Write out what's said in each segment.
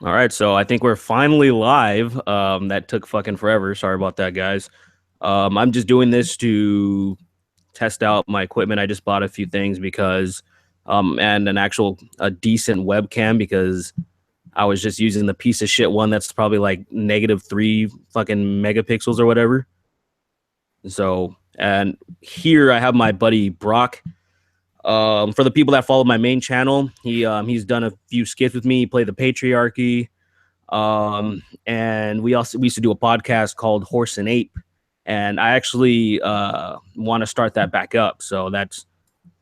All right, so I think we're finally live. That took fucking forever. Sorry about that, guys. I'm just doing this to test out my equipment. I just bought a few things because, and an actual a decent webcam because I was just using the piece of shit one that's probably like -3 fucking megapixels or whatever. So, and here I have my buddy Brock. For the people that follow my main channel, he's done a few skits with me. He played the patriarchy. And we used to do a podcast called Horse and Ape, and I actually want to start that back up. So that's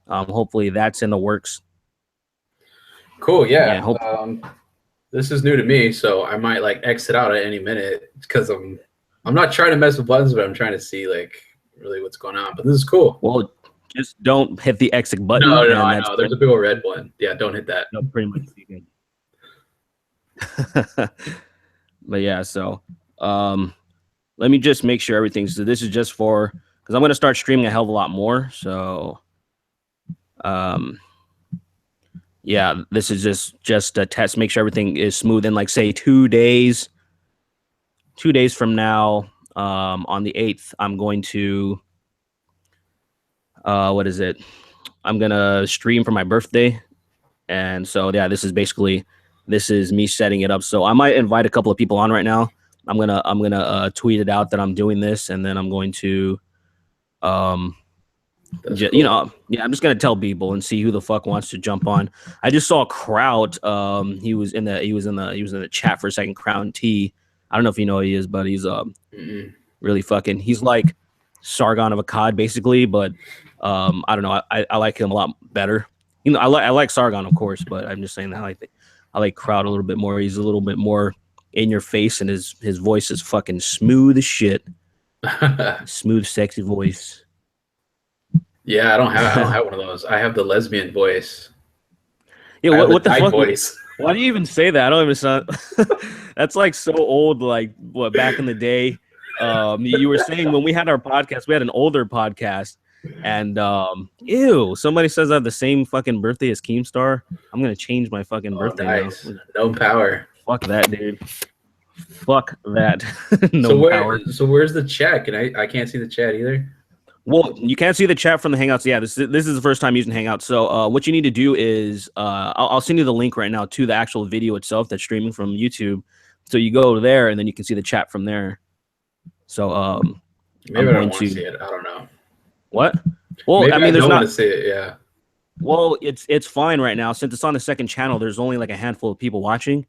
hopefully that's in the works. Cool. Yeah, Yeah. hope. This is new to me, so I might like exit out at any minute because I'm not trying to mess with buttons, but I'm trying to see like really what's going on. But this is cool. Well, just don't hit the exit button, No, and I that's know. There's a big old red one. Yeah, don't hit that. no, pretty much. But yeah, so let me just make sure everything's. So this is just for because I'm gonna start streaming a hell of a lot more. So um yeah, this is just a test. Make sure everything is smooth in like say 2 days. 2 days from now, on the 8th, I'm going to what is it? I'm gonna stream for my birthday, and so yeah, this is me setting it up. So I might invite a couple of people on right now. I'm gonna tweet it out that I'm doing this, and then I'm going to um That's you cool. know, yeah, I'm just gonna tell people and see who the fuck wants to jump on. I just saw Kraut. He was in the chat for a second. Crown T. I don't know if you know who he is, but he's Mm-mm. really fucking. He's like Sargon of Akkad basically, but I don't know. I like him a lot better. You know, I like Sargon of course, but I'm just saying that I like Kraut a little bit more. He's a little bit more in your face, and his voice is fucking smooth as shit. Smooth, sexy voice. Yeah, I don't have one of those. I have the lesbian voice. Yeah, I have the what the dyke fuck? voice. Why do you even say that? I don't even sound. That's like so old. Like what back in the day. You were saying when we had our podcast, we had an older podcast, and ew, somebody says I have the same fucking birthday as Keemstar. I'm gonna change my fucking Oh, birthday now. nice. No power. Fuck that, dude. Fuck that. So No power. where's the chat? I can't see the chat either. Well, you can't see the chat from the Hangouts. Yeah, this is the first time using Hangouts. So what you need to do is I'll send you the link right now to the actual video itself that's streaming from YouTube. So you go there and then you can see the chat from there. So Maybe I'm I don't going want to to see it. I don't know. what? Well, Maybe I I mean, there's don't want not. to see it. Yeah. Well, it's fine right now since it's on the second channel. There's only like a handful of people watching,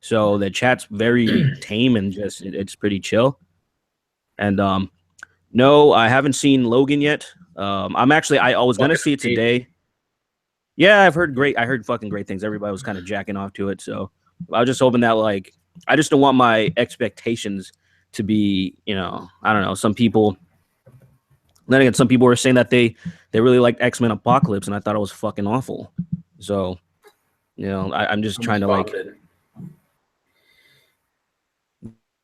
so the chat's very tame and just it's pretty chill. And no, I haven't seen Logan yet. I was gonna Fucking see it amazing. today. Yeah, I heard fucking great things. Everybody was kind of jacking off to it, so I was just hoping that like I just don't want my expectations to be, I don't know. Some people, then again, some people were saying that they really liked X-Men Apocalypse, and I thought it was fucking awful. So I'm just trying Almost to like. vomited.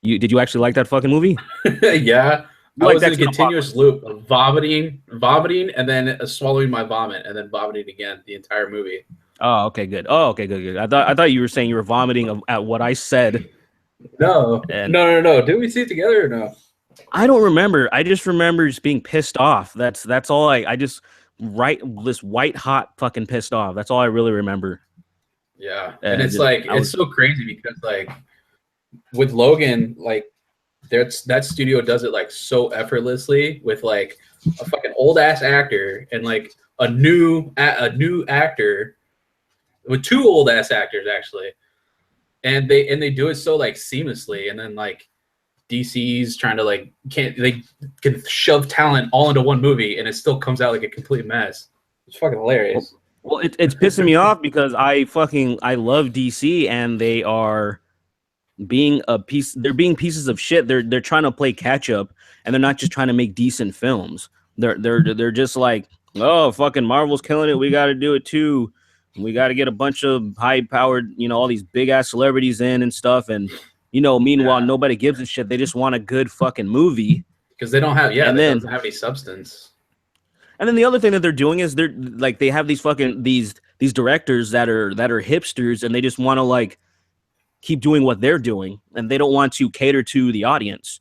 You did you actually like that fucking movie? Yeah. You I liked was in a X-Men continuous Apocalypse? loop of vomiting, and then swallowing my vomit, and then vomiting again the entire movie. Oh, okay, good. Oh, okay, good, good. I thought you were saying you were vomiting at what I said, No, and no. Did we see it together or no? I don't remember. I just remember just being pissed off. That's all I just right this white hot fucking pissed off. That's all I really remember. Yeah, and And it's just like I it's was so crazy because like with Logan, like that studio does it like so effortlessly with like a fucking old ass actor and like a new actor with two old ass actors actually, and they do it so like seamlessly, and then like DC's trying to like they can shove talent all into one movie and it still comes out like a complete mess. It's fucking well, hilarious. it's pissing me off because I love DC and they are being a piece they're being pieces of shit. They're trying to play catch up and they're not just trying to make decent films. They're just like, oh fucking Marvel's killing it. We gotta do it too. We gotta get a bunch of high powered, all these big ass celebrities in and stuff. And meanwhile, Yeah, nobody gives a shit. They just want a good fucking movie. because they don't have And that then doesn't have any substance. the other thing that they're doing is they're like they have these fucking these directors that are hipsters and they just want to like keep doing what they're doing, and they don't want to cater to the audience.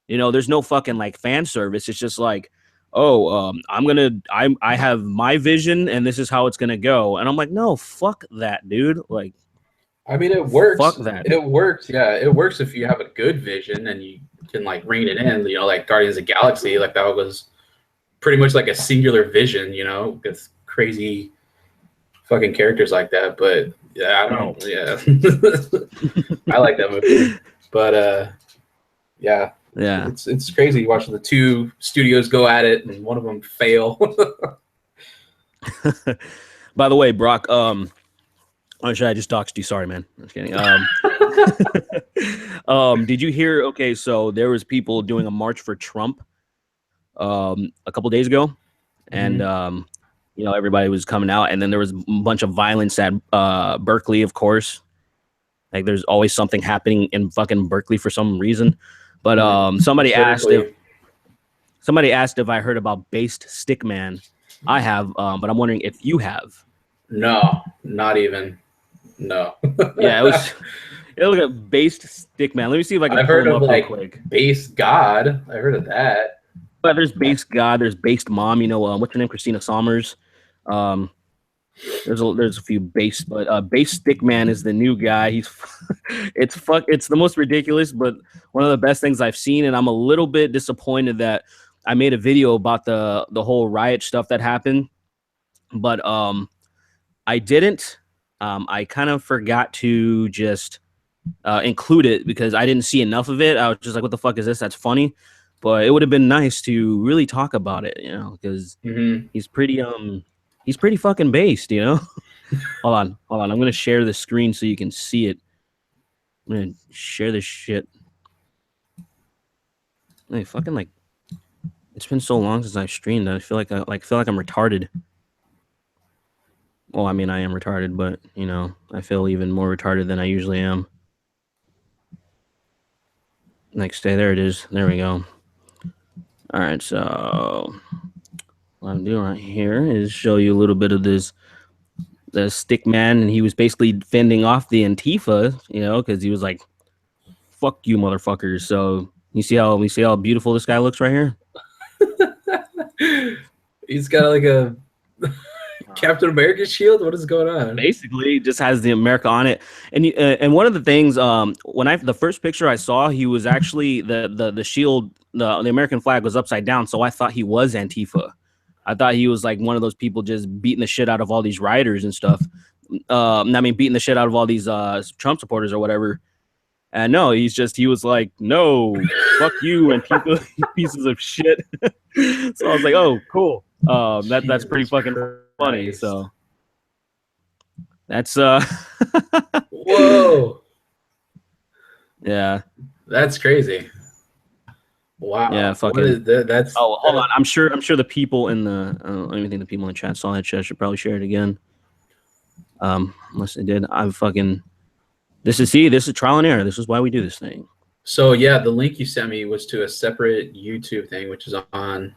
You know, there's no fucking like fan service. It's just like, oh, I have my vision, and this is how it's gonna go. And I'm like, no, fuck that, dude. Like, I mean, it works. fuck that. It works. Yeah, it works if you have a good vision and you can like rein it in. You know, like Guardians of the Galaxy, like that was pretty much like a singular vision. You know, with crazy fucking characters like that. But yeah, I don't. Yeah, I like that movie. But yeah, it's crazy watching the two studios go at it and one of them fail. By the way, Brock, oh, should I just doxed you? Sorry, man. I'm just kidding. Did you hear? Okay, so there was people doing a march for Trump a couple days ago, and you know, everybody was coming out, and then there was a bunch of violence at Berkeley, of course. Like, there's always something happening in fucking Berkeley for some reason. But somebody asked if I heard about Based Stickman. I have, but I'm wondering if you have. No, not even. No. Yeah, it was a Based Stickman. Let me see if I can. I've heard of like quick. Based God. I heard of that. But there's Based God. There's Based Mom. You know, what's her name? Christina Sommers. There's a few Based, but Based Stickman is the new guy. He's it's the most ridiculous, but one of the best things I've seen. And I'm a little bit disappointed that I made a video about the whole riot stuff that happened, but I didn't. I kind of forgot to just include it because I didn't see enough of it. I was just like, what the fuck is this? That's funny. But it would have been nice to really talk about it, you know, because he's pretty fucking based, you know. hold on. I'm gonna share the screen so you can see it. I'm gonna share this shit. Hey, fucking like, it's been so long since I've streamed that I feel like I'm retarded. Well, I mean, I am retarded, but you know, I feel even more retarded than I usually am. Next day, there it is. There we go. All right, so what I'm doing right here is show you a little bit of the stick man, and he was basically fending off the Antifa, you know, because he was like, "Fuck you, motherfuckers." So you see how beautiful this guy looks right here. He's got like a Captain America shield. What is going on? Basically, it just has the America on it. And one of the things, when the first picture I saw, he was actually the shield, the American flag was upside down. So I thought he was Antifa. I thought he was like one of those people just beating the shit out of all these rioters and stuff. I mean, beating the shit out of all these Trump supporters or whatever. And no, he was like, no, fuck you, Antifa, pieces of shit. So I was like, oh, cool. That's pretty fucking funny. So that's whoa. Yeah. That's crazy. Wow. Yeah, fucking that's hold on. I'm sure the people in the I don't even think the people in the chat saw that shit. I should probably share it again. Unless they did. This is trial and error. This is why we do this thing. So yeah, the link you sent me was to a separate YouTube thing, which is on.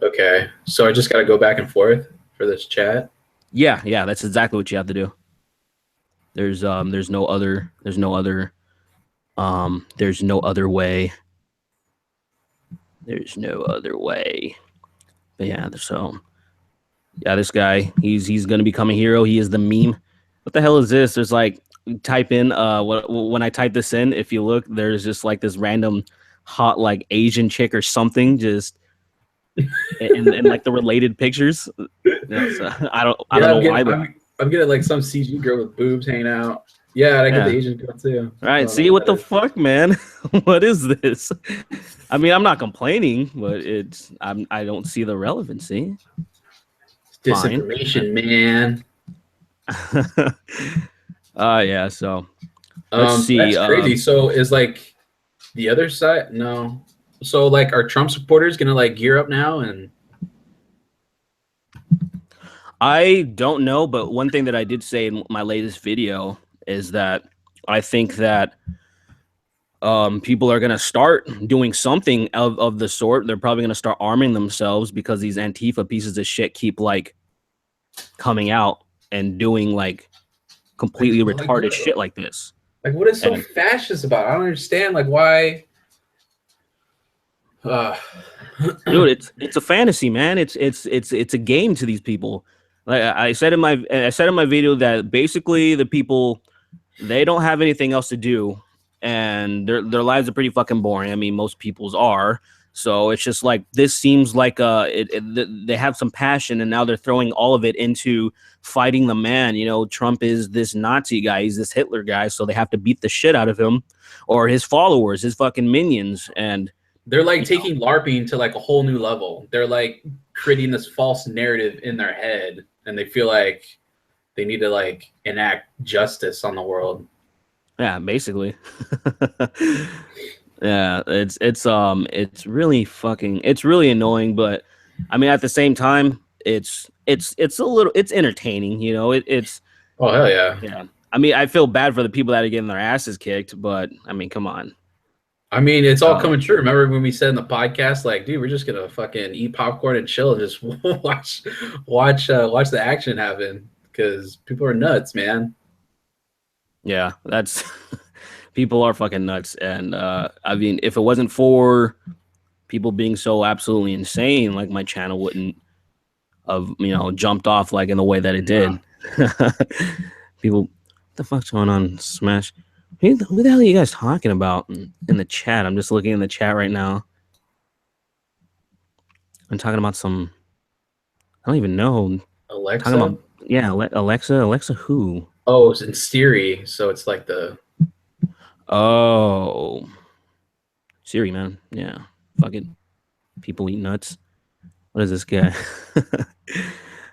Okay, so I just got to go back and forth for this chat. Yeah, that's exactly what you have to do. There's no other way. There's no other way. But yeah, so yeah, this guy, he's gonna become a hero. He is the meme. What the hell is this? There's like, type in when I type this in, if you look, there's just like this random hot like Asian chick or something just and like the related pictures. You know, so I don't know why, but I'm getting like some CG girl with boobs hanging out. Yeah, and I get the Asian girl too. All right, see what the fuck, man? What is this? I mean, I'm not complaining, but I don't see the relevancy. Disinformation, man. Yeah, so let's see. That's crazy. So is like the other side? No. So like, are Trump supporters gonna like gear up now? And I don't know, but one thing that I did say in my latest video is that I think that people are gonna start doing something of the sort. They're probably gonna start arming themselves because these Antifa pieces of shit keep like coming out and doing like completely retarded shit like this. Like, what is so And fascist about it? I don't understand. Like, why? Uh, dude, it's a fantasy, man. It's a game to these people. Like I said in my video that basically the people, they don't have anything else to do, and their lives are pretty fucking boring. I mean, most people's are. So it's just like this seems like they have some passion, and now they're throwing all of it into fighting the man. You know, Trump is this Nazi guy, he's this Hitler guy, so they have to beat the shit out of him, or his followers, his fucking minions, and they're like you know, taking LARPing to like a whole new level. They're like creating this false narrative in their head, and they feel like they need to like enact justice on the world. yeah, basically. Yeah, it's really fucking it's really annoying, but I mean at the same time it's a little it's entertaining, you know. It's Oh hell yeah! yeah. I mean I feel bad for the people that are getting their asses kicked, but I mean come on. I mean, it's all Um coming true. Remember when we said in the podcast, like, dude, we're just gonna fucking eat popcorn and chill and just watch the action happen because people are nuts, man. yeah, that's people are fucking nuts, and I mean if it wasn't for people being so absolutely insane, like my channel wouldn't have, you know, jumped off like in the way that it Nah. did. People, what the fuck's going on? Smash. Who the hell are you guys talking about in the chat? I'm just looking in the chat right now. I'm talking about some. I don't even know. Talking Alexa. about yeah, Alexa. Alexa who? Oh, it's in Siri, so it's like the Oh, Siri, man. Yeah, fucking people eat nuts. What is this guy?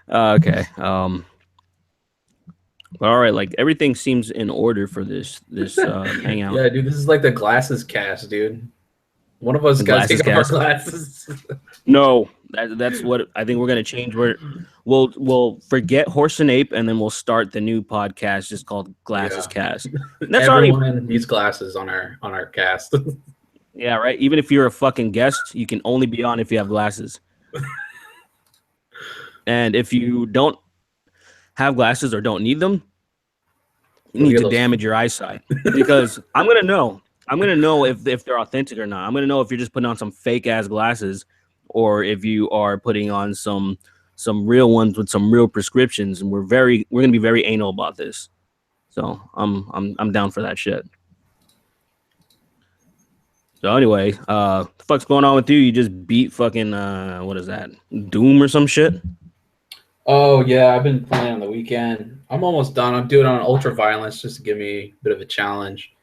Okay. All right. Like everything seems in order for this hangout. yeah, dude. This is like the glasses cast, dude. One of us The got to glasses take off our cast. glasses. No, that's what I think we're gonna change. We'll forget horse and ape, and then we'll start the new podcast just called Glasses Yeah, Cast. And that's already everyone needs glasses on our cast. yeah, right. Even if you're a fucking guest, you can only be on if you have glasses. And if you don't have glasses or don't need them, you Go need get to those. damage your eyesight because I'm gonna know. I'm gonna know if they're authentic or not. I'm gonna know if you're just putting on some fake ass glasses or if you are putting on some real ones with some real prescriptions. And we're gonna be very anal about this. So I'm down for that shit. So anyway, the fuck's going on with you? You just beat fucking what is that? Doom or some shit? Oh yeah, I've been playing on the weekend. I'm almost done. I'm doing it on ultra violence just to give me a bit of a challenge.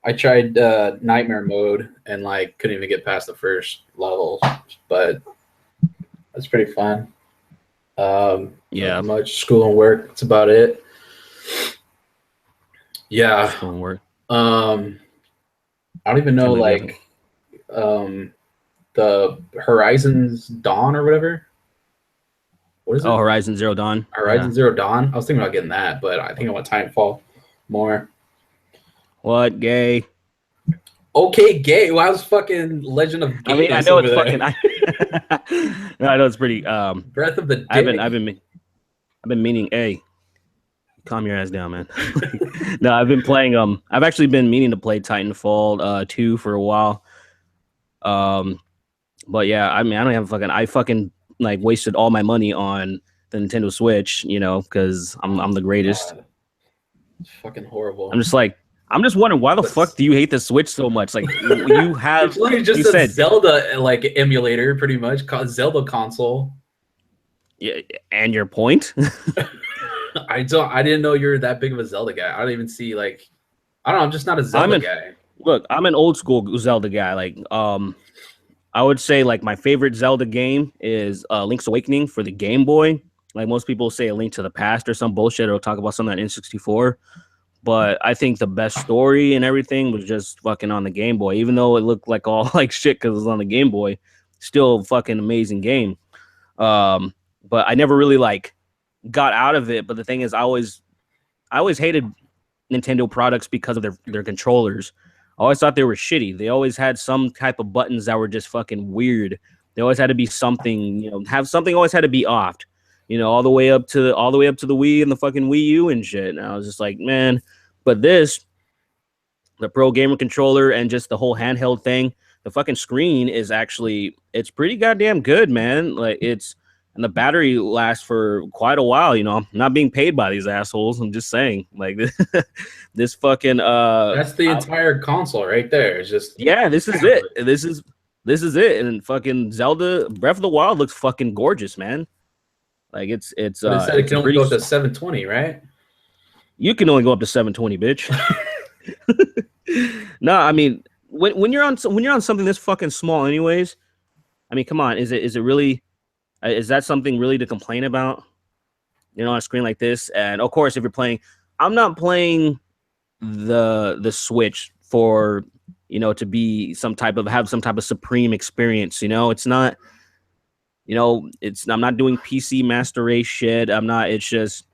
I tried nightmare mode and like couldn't even get past the first level, but that's pretty fun. Yeah, Much school and work. That's about it. Yeah. it's gonna work. I don't even know Can't believe you like the Horizons Dawn or whatever. What is it? Oh, Horizon Zero Dawn. Horizon Yeah. Zero Dawn. I was thinking about getting that, but I think I want Timefall more. What gay? Okay, gay. Well, I was fucking Legend of I mean, I Gayness know over it's there. fucking. No, I know it's pretty. Breath of the Dick. I've been meaning. Hey, calm your ass down, man. No, I've been playing. I've actually been meaning to play Titanfall 2 for a while. But yeah, I mean, I don't have fucking. I fucking like wasted all my money on the Nintendo Switch, you know, because I'm the greatest. God. It's fucking horrible. I'm just wondering why the fuck do you hate the Switch so much? Like you have. It's literally just You a said Zelda like emulator, pretty much called Zelda console. yeah, and your point. I didn't know you're that big of a Zelda guy. I don't even see like I don't know, I'm just not a Zelda guy. Look, I'm an old school Zelda guy. Like, I would say like my favorite Zelda game is Link's Awakening for the Game Boy. Like most people say, A Link to the Past or some bullshit, or talk about something on N64. But I think the best story and everything was just fucking on the Game Boy, even though it looked like all like shit because it was on the Game Boy. Still, fucking amazing game. But I never really like got out of it. But the thing is, I always hated Nintendo products because of their controllers. I always thought they were shitty. They always had some type of buttons that were just fucking weird. They always had to be something, you know, have something always had to be offed, you know, all the way up to the Wii and the fucking Wii U and shit. And I was just like, man, but this the Pro Gamer controller and just the whole handheld thing. The fucking screen is actually it's pretty goddamn good, man. Like it's and the battery lasts for quite a while. You know, I'm not being paid by these assholes. I'm just saying, like this fucking That's the entire console right there. It's just yeah, this is it. This is it. And fucking Zelda Breath of the Wild looks fucking gorgeous, man. Like but it said it it's can a only pretty go up to 720, right? you can only go up to 720, bitch. No, I mean when you're on something this fucking small, anyways. I mean, come on, is it really is that something really to complain about? You know, on a screen like this, and of course, if you're playing, I'm not playing the Switch for to be have some type of supreme experience. You know, it's not. You know, I'm not doing PC Master Race shit. I'm not. It's just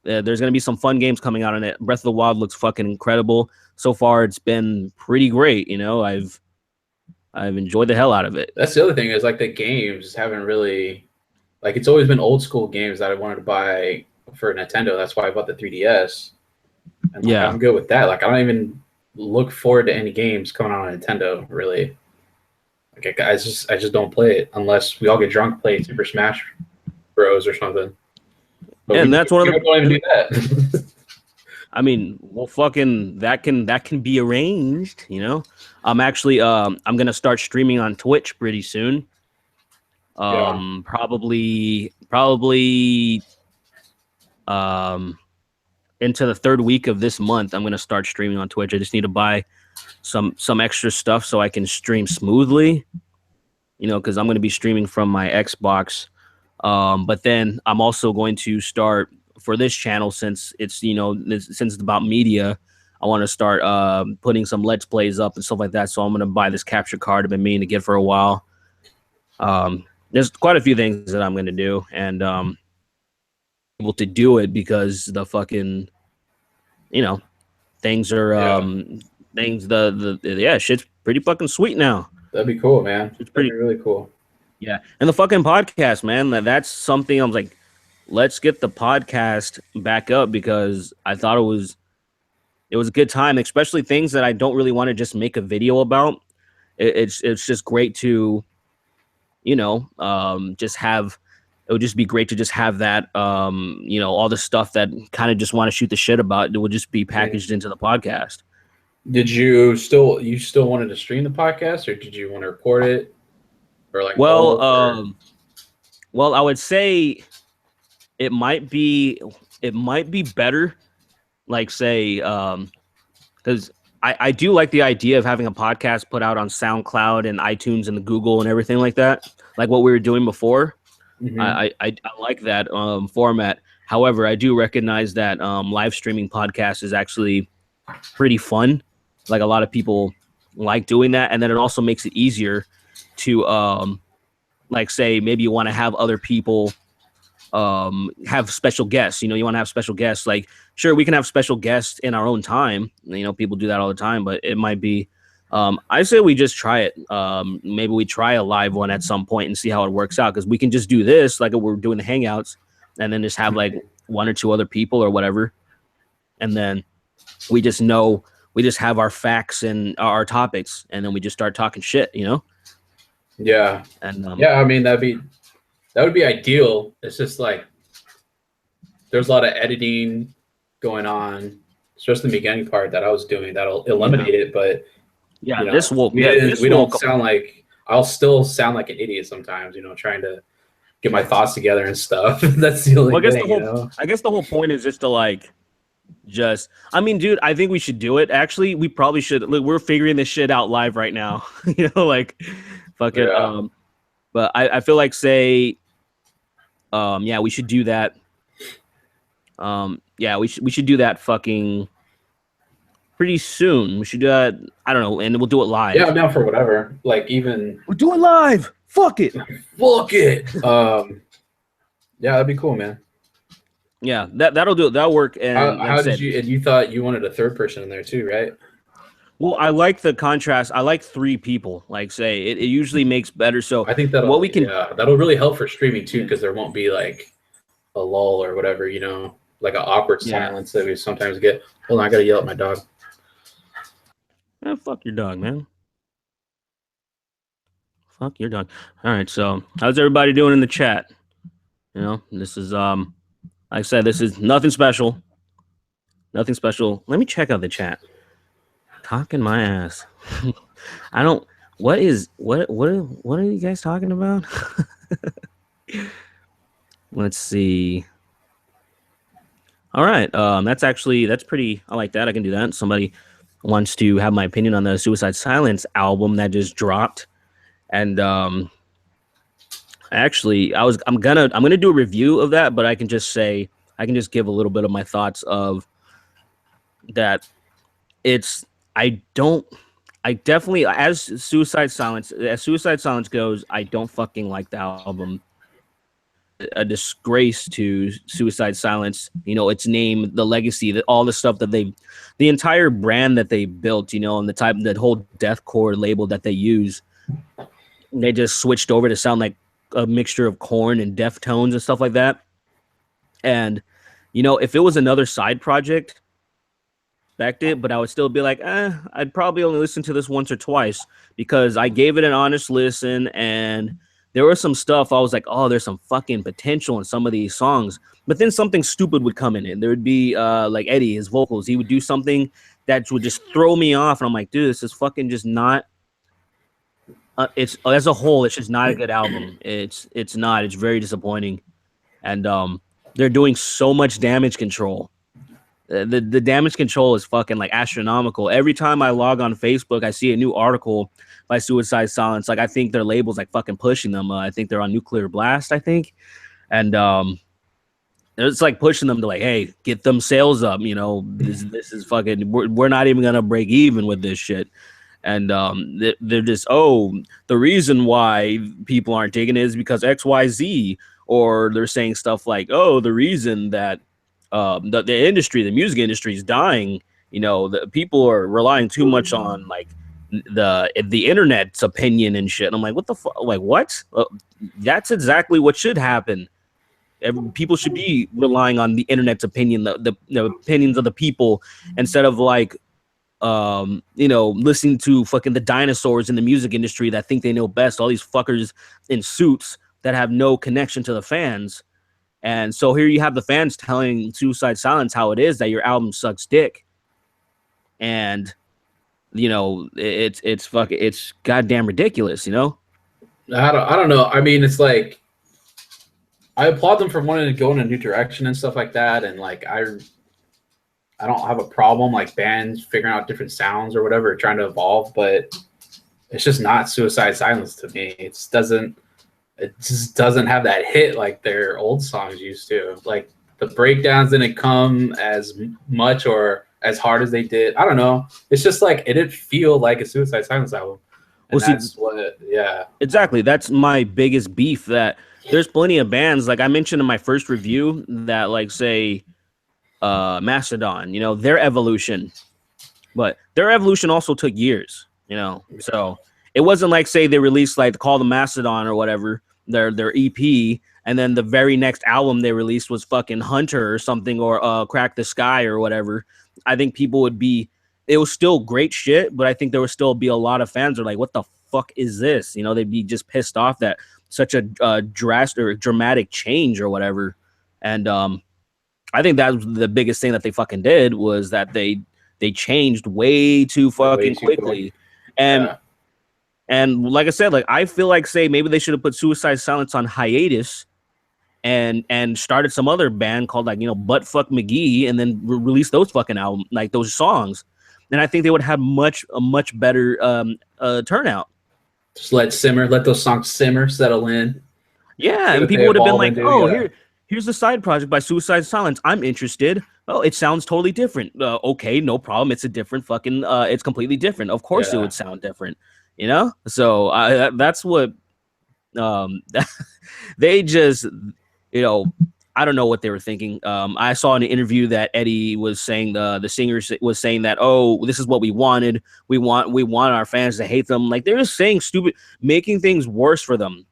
there's gonna be some fun games coming out on it. Breath of the Wild looks fucking incredible so far. It's been pretty great. You know, I've enjoyed the hell out of it. That's the other thing is like the games haven't really like it's always been old school games that I wanted to buy for Nintendo. That's why I bought the 3DS. And like, Yeah. I'm good with that. Like I don't even look forward to any games coming out on Nintendo really. Like I just don't play it unless we all get drunk, play Super Smash Bros or something. But And that's one of the. don't even do that. I mean, well, fucking that can be arranged. You know, I'm actually I'm gonna start streaming on Twitch pretty soon. Yeah. Probably into the third week of this month, I'm gonna start streaming on Twitch. I just need to buy some extra stuff so I can stream smoothly. You know, because I'm gonna be streaming from my Xbox. But then I'm also going to start for this channel since it's since it's about media. I want to start putting some Let's Plays up and stuff like that. So I'm gonna buy this capture card I've been meaning to get for a while. There's quite a few things that I'm gonna do, and able to do it because the fucking things are shit's pretty fucking sweet now. That'd be cool, man. It's pretty really cool. Yeah, and the fucking podcast, man. That's something I was like, let's get the podcast back up because I thought it was a good time, especially things that I don't really want to just make a video about. It's just great to, just have. It would just be great to just have that, all the stuff that kind of just want to shoot the shit about. It would just be packaged into the podcast. Did you still wanted to stream the podcast, or did you want to record it? Or like well, I would say it might be better, like say, because I do like the idea of having a podcast put out on SoundCloud and iTunes and the Google and everything like that, like what we were doing before. Mm-hmm. I like that format. However, I do recognize that live streaming podcast is actually pretty fun. Like a lot of people like doing that, and then it also makes it easier to like say maybe you want to have other people have special guests. You want to have special guests. Like sure, we can have special guests in our own time. People do that all the time, but it might be. I say we just try it. Maybe we try a live one at some point and see how it works out because we can just do this like we're doing the Hangouts, and then just have like one or two other people or whatever, and then we just have our facts and our topics, and then we just start talking shit. Yeah. And I mean that would be ideal. It's just like there's a lot of editing going on, especially the beginning part that I was doing. That'll eliminate it, but yeah, we don't sound like I'll still sound like an idiot sometimes. Trying to get my thoughts together and stuff. That's the only thing. I guess the whole point is just to like. I mean, dude, I think we should do it. Actually, we probably should. Look, we're figuring this shit out live right now. Like, fuck it. Yeah. But I feel like say, yeah, we should do that. Yeah, we should do that fucking pretty soon. We should do that. I don't know, and we'll do it live. Yeah, I'm down for whatever. Like even we'll do it live. Fuck it. Fuck it. Yeah, that'd be cool, man. Yeah, that'll do it. That'll work. And how did you? And you thought you wanted a third person in there too, right? Well, I like the contrast. I like three people. Like, say it usually makes better. So I think that'll that'll really help for streaming too, because there won't be like a lull or whatever, like an awkward silence that we sometimes get. Hold on, I gotta yell at my dog. Fuck your dog, man. Fuck your dog. All right, so how's everybody doing in the chat? This is like I said, this is nothing special. Nothing special. Let me check out the chat. Talking my ass. I don't. What are you guys talking about? Let's see. All right. That's pretty. I like that. I can do that. Somebody wants to have my opinion on the Suicide Silence album that just dropped, and actually, I'm gonna do a review of that, but I can just give a little bit of my thoughts of that. It's I don't I definitely as Suicide Silence goes, I don't fucking like the album. A disgrace to Suicide Silence. Its name, the legacy, all the stuff the entire brand that they built. And that whole deathcore label that they use. They just switched over to sound like a mixture of Korn and Deftones and stuff like that. And if it was another side project, expect it, but I would still be like, I'd probably only listen to this once or twice because I gave it an honest listen and there was some stuff I was like, oh, there's some fucking potential in some of these songs. But then something stupid would come in and there would be like Eddie, his vocals. He would do something that would just throw me off. And I'm like, dude, this is fucking just not. It's as a whole, it's just not a good album. It's not. It's very disappointing. And they're doing so much damage control. The damage control is fucking like astronomical. Every time I log on Facebook, I see a new article by Suicide Silence. Like I think their label's like fucking pushing them. I think they're on Nuclear Blast, I think. And it's like pushing them to like, hey, get them sales up. This is fucking. We're not even gonna break even with this shit. And they're just, the reason why people aren't taking it is because XYZ, or they're saying stuff like, the reason that the music industry is dying. The people are relying too much on like the internet's opinion and shit. And I'm like, what the fuck? Like, what? That's exactly what should happen. People should be relying on the internet's opinion, the opinions of the people, instead of like, listening to fucking the dinosaurs in the music industry that think they know best. All these fuckers in suits that have no connection to the fans. And so here you have the fans telling Suicide Silence how it is, that your album sucks dick. And it's goddamn ridiculous, I don't know. I mean, it's like I applaud them for wanting to go in a new direction and stuff like that. And like I don't have a problem like bands figuring out different sounds or whatever, trying to evolve, but it's just not Suicide Silence to me. It just doesn't have that hit like their old songs used to. Like the breakdowns didn't come as much or as hard as they did. I don't know. It's just like it didn't feel like a Suicide Silence album. And exactly. That's my biggest beef. That there's plenty of bands, like I mentioned in my first review, that like say Mastodon, their evolution. But their evolution also took years, So it wasn't like say they released like Call the Mastodon or whatever, their EP, and then the very next album they released was fucking Hunter or something, or Crack the Sky or whatever. I think people would be, it was still great shit, but I think there would still be a lot of fans who are like, what the fuck is this? They'd be just pissed off that such a drastic or dramatic change or whatever. And I think that was the biggest thing that they fucking did, was that they changed way too fucking quickly. And like I said, like I feel like say maybe they should have put Suicide Silence on hiatus and started some other band called like Buttfuck McGee, and then release those fucking album, like those songs. And I think they would have a much better turnout. Just let those songs simmer, settle in. Yeah, and people would have been like, here's the side project by Suicide Silence. I'm interested. Oh, it sounds totally different. Okay, no problem. It's a different fucking. It's completely different. Of course, it would sound different. So that's what they just, I don't know what they were thinking. I saw in an interview that Eddie was saying, the singer was saying that, this is what we wanted. We want our fans to hate them. Like they're just saying stupid, making things worse for them,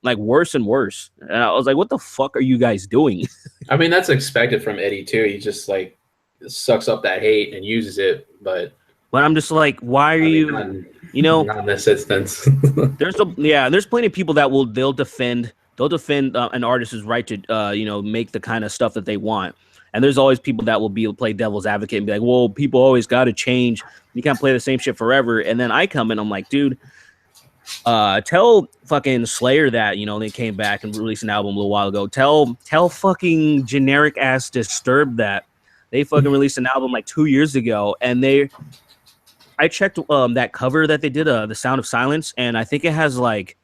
like worse and worse. And I was like, what the fuck are you guys doing? I mean, that's expected from Eddie too. He just like sucks up that hate and uses it, but But I'm just like, why are I mean, you? You know, not in this instance. there's plenty of people that they'll defend an artist's right to make the kind of stuff that they want. And there's always people that will play devil's advocate and be like, well, people always got to change. You can't play the same shit forever. And then I come in, I'm like, dude, tell fucking Slayer that they came back and released an album a little while ago. Tell fucking generic ass Disturbed that they fucking released an album like 2 years ago, and I checked that cover that they did, The Sound of Silence, and I think it has like,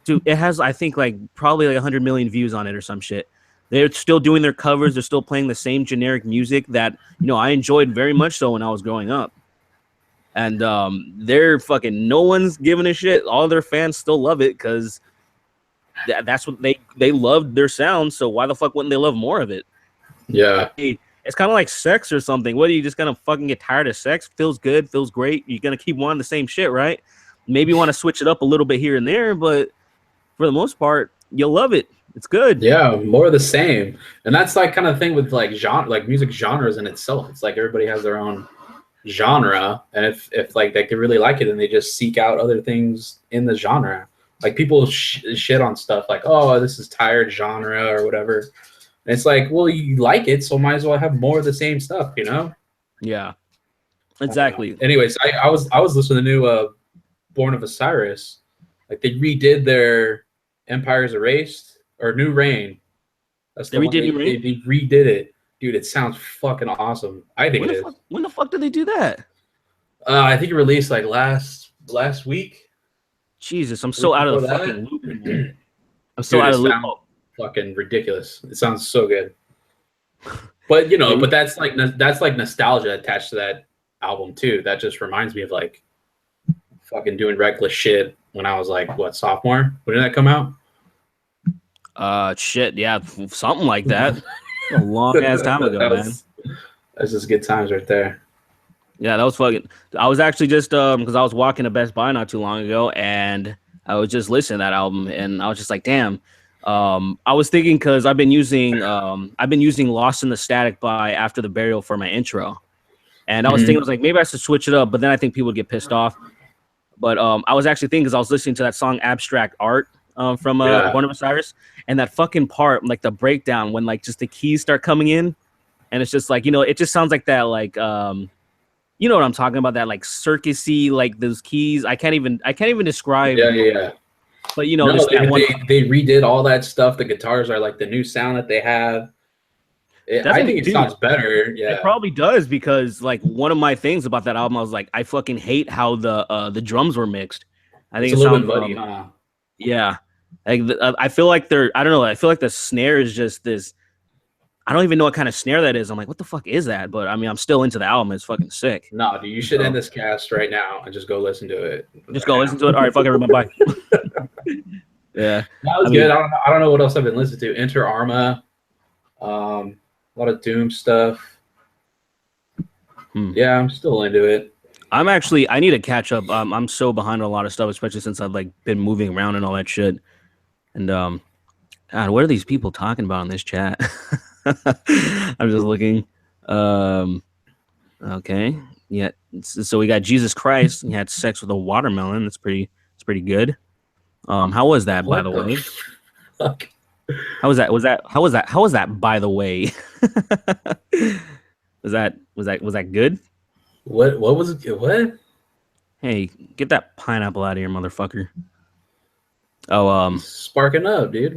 dude, it has I think like probably like 100 million views on it or some shit. They're still doing their covers. They're still playing the same generic music that I enjoyed very much so when I was growing up. And they're fucking no one's giving a shit. All their fans still love it because that's what they loved their sound. So why the fuck wouldn't they love more of it? Yeah. It's kind of like sex or something. What are you just gonna fucking get tired of sex? Feels good, feels great. You're gonna keep wanting the same shit, right? Maybe you want to switch it up a little bit here and there, but for the most part, you'll love it. It's good. Yeah, more of the same. And that's like kind of thing with like genre, like music genres in itself. It's like everybody has their own genre, and if like they could really like it and they just seek out other things in the genre. Like people shit on stuff like, oh, this is tired genre or whatever. And it's like, well, you like it, so might as well have more of the same stuff, Yeah, exactly. Anyways, I was listening to the new Born of Osiris. Like they redid their Empires Erased or New Reign. That's They redid New Reign? They redid it. Dude, it sounds fucking awesome. I think it is. When the fuck did they do that? I think it released like last week. Jesus, I'm so out of the fucking loop. Man. I'm so out of the loop. Fucking ridiculous. It sounds so good. But but that's like nostalgia attached to that album too. That just reminds me of like fucking doing reckless shit when I was like what, sophomore? When did that come out? Shit, yeah, something like that. A long ass time ago, man. That's just good times right there. Yeah, that was fucking. I was actually just because I was walking to Best Buy not too long ago, and I was just listening to that album, and I was just like, damn. I was thinking because I've been using Lost in the Static by After the Burial for my intro, and I was thinking, I was like, maybe I should switch it up, but then I think people would get pissed off. But I was actually thinking because I was listening to that song Abstract Art from Born of Osiris, and that fucking part, like the breakdown when like just the keys start coming in, and it's just like it just sounds like that like you know what I'm talking about, that like circusy, like those keys. I can't even describe. Yeah. But no, they redid all that stuff. The guitars are like the new sound that they have. I think it sounds better. Yeah, it probably does, because like one of my things about that album, I was like, I fucking hate how the drums were mixed. I think it's a little bit muddy, huh? Yeah, like I feel like I don't know. I feel like the snare is just this. I don't even know what kind of snare that is. I'm like, what the fuck is that? But I mean, I'm still into the album. It's fucking sick. No, dude, you should end this cast right now and just go listen to it. Just go listen to it. All right, fuck everyone. Bye. Yeah, that was good. I don't know what else I've been listening to. Inter Arma, a lot of Doom stuff. Yeah, I'm still into it. I need to catch up. I'm so behind on a lot of stuff, especially since I've like been moving around and all that shit. And God, what are these people talking about in this chat? I'm just looking. Okay. Yeah. So we got Jesus Christ. He had sex with a watermelon. That's pretty good. How was that, by the way? Fuck? How was that? How was that, by the way? was that good? What was it? What? Hey, get that pineapple out of here, motherfucker. Oh, sparking up, dude.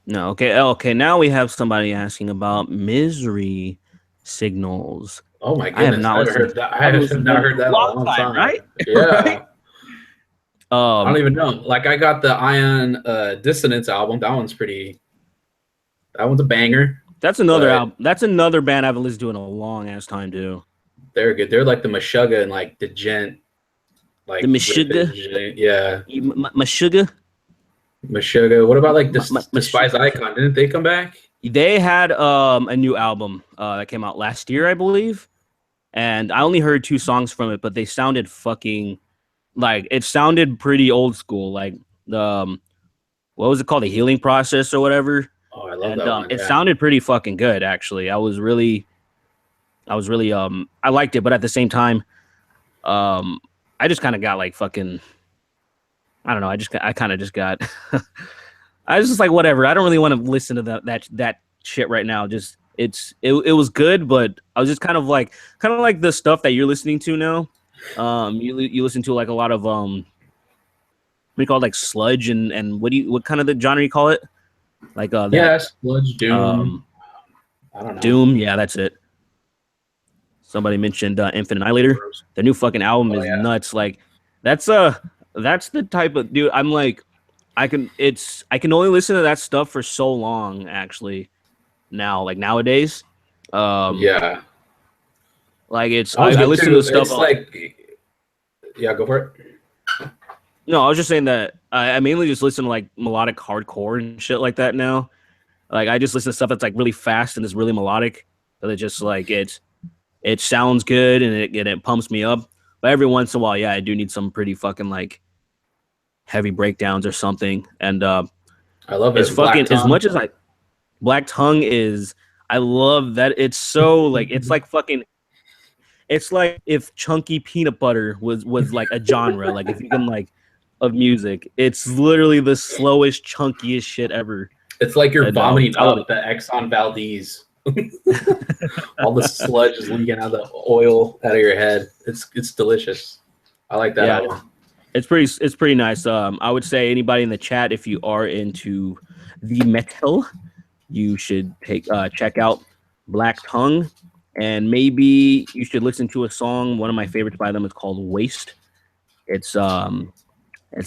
No, okay. Now we have somebody asking about misery signals. Oh my goodness! I have not heard that. I have not heard that in a long time. Right? Yeah. Right? I don't even know. Like I got the Ion Dissonance album. That one's a banger. That's another album. That's another band I haven't listened to in a long ass time too. They're good. They're like the Meshuggah and like the Gent. Like the Meshuggah? Yeah. Meshuggah? Meshuggah. What about like the Despised Icon? Didn't they come back? They had a new album that came out last year, I believe. And I only heard 2 songs from it, but they sounded fucking like, it sounded pretty old school. Like the what was it called? The Healing Process or whatever. Oh, I love that one. It sounded pretty fucking good, actually. I was really I was really I liked it, but at the same time, um, I just kind of got like fucking I don't know. I kind of just got I was just like whatever. I don't really want to listen to that shit right now. Just it was good, but I was just kind of like the stuff that you're listening to now. You listen to like a lot of what do you call it, like sludge and what kind of the genre you call it? Like that Yeah, Sludge Doom. um I don't know. Doom. Yeah, that's it. Somebody mentioned Infinite Annihilator. Gross. Their new fucking album Oh is yeah. nuts. Like that's uh that's the type of dude. I'm like I can only listen to that stuff for so long actually now like nowadays. Um Yeah. like it's Sounds I good listen to too. the stuff It's like, yeah, go for it. no, I was just saying that I mainly just listen to like melodic hardcore and shit like that now. Like I just listen to stuff that's like really fast and is really melodic. So it just like it sounds good and it pumps me up. But every once in a while, yeah, I do need some pretty fucking like heavy breakdowns or something. And I love it's it. Black fucking as Tongue. much as I Black Tongue is I love that it's so like it's like if chunky peanut butter was like a genre, like if you can like of music, it's literally the slowest, chunkiest shit ever. It's like you're And vomiting I love up the Exxon Valdez. All the sludge is leaking out of the oil out of your head. It's delicious. I like that yeah, album. it's pretty nice. I would say anybody in the chat, if you are into the metal, you should check out Black Tongue, and maybe you should listen to a song. One of my favorites by them is called Waste. It's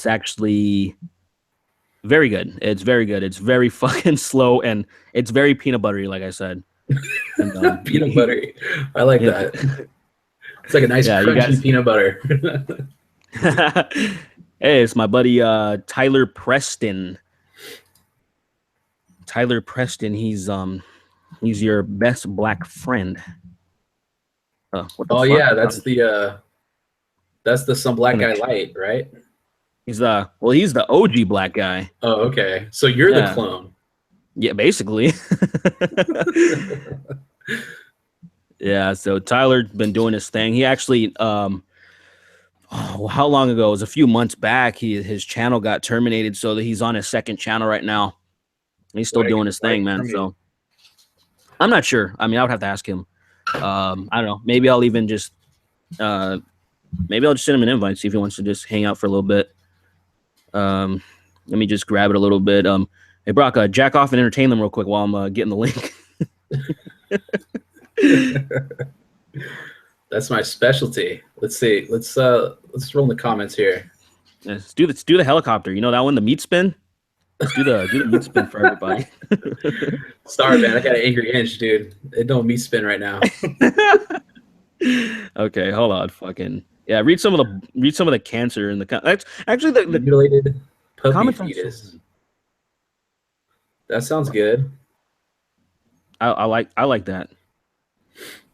actually very good. It's very good. It's very fucking slow and it's very peanut buttery, like I said. And Peanut butter. I like yeah, that. It's like a nice yeah, you crunchy guys. peanut butter. Hey, it's my buddy Tyler Preston. Tyler Preston. He's your best black friend. What the Oh fuck? yeah, that's the some black guy light, right? He's he's the OG black guy. Oh, okay. So you're the Yeah, clone. yeah, basically. Yeah, so Tyler's been doing his thing. He actually how long ago? It was a few months back. His channel got terminated, so that he's on his second channel right now. He's still doing his thing, man. So I'm not sure. I mean, I would have to ask him. I don't know. Maybe I'll even just maybe I'll just send him an invite, see if he wants to just hang out for a little bit. Let me just grab it a little bit. Hey Brock, jack off and entertain them real quick while I'm getting the link. That's my specialty. Let's see. Let's roll in the comments here. Let's do the helicopter. You know that one, the meat spin. Let's do the meat spin for everybody. Sorry, man. I got an angry inch, dude. It don't me spin right now. Okay, hold on. Fucking yeah. Read some of the cancer in the that's actually the Mutilated puppy comments. fetus. That sounds good. I like that.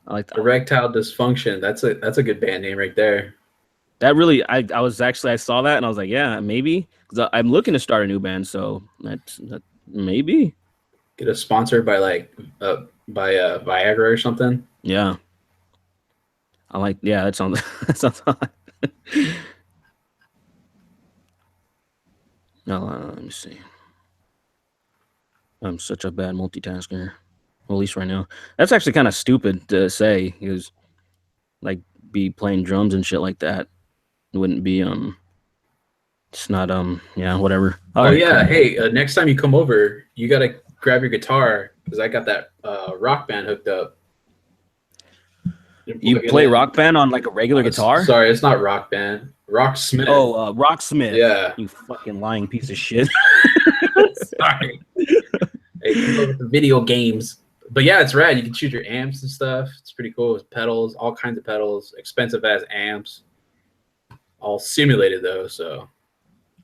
I like that. Erectile dysfunction. That's a good band name right there. That really, I was actually, I saw that and I was like, yeah, maybe, because I'm looking to start a new band, so that maybe Get a sponsor by Viagra or something. yeah. I like, yeah, that sounds that sounds hot. No, let me see. I'm such a bad multitasker. Well, at least right now. That's actually kind of stupid to say, because like be playing drums and shit like that wouldn't be it's not yeah, whatever. All All right, yeah, cool. hey, next time you come over, you gotta grab your guitar because I got that rock band hooked up. You play Rock Band on like a regular guitar? Sorry, it's not Rock Band. Rocksmith. Oh, Rocksmith. Yeah. You fucking lying piece of shit. Sorry. Hey, keep up with the video games. But yeah, it's rad. You can choose your amps and stuff. It's pretty cool with pedals, all kinds of pedals, expensive as amps. All simulated though, so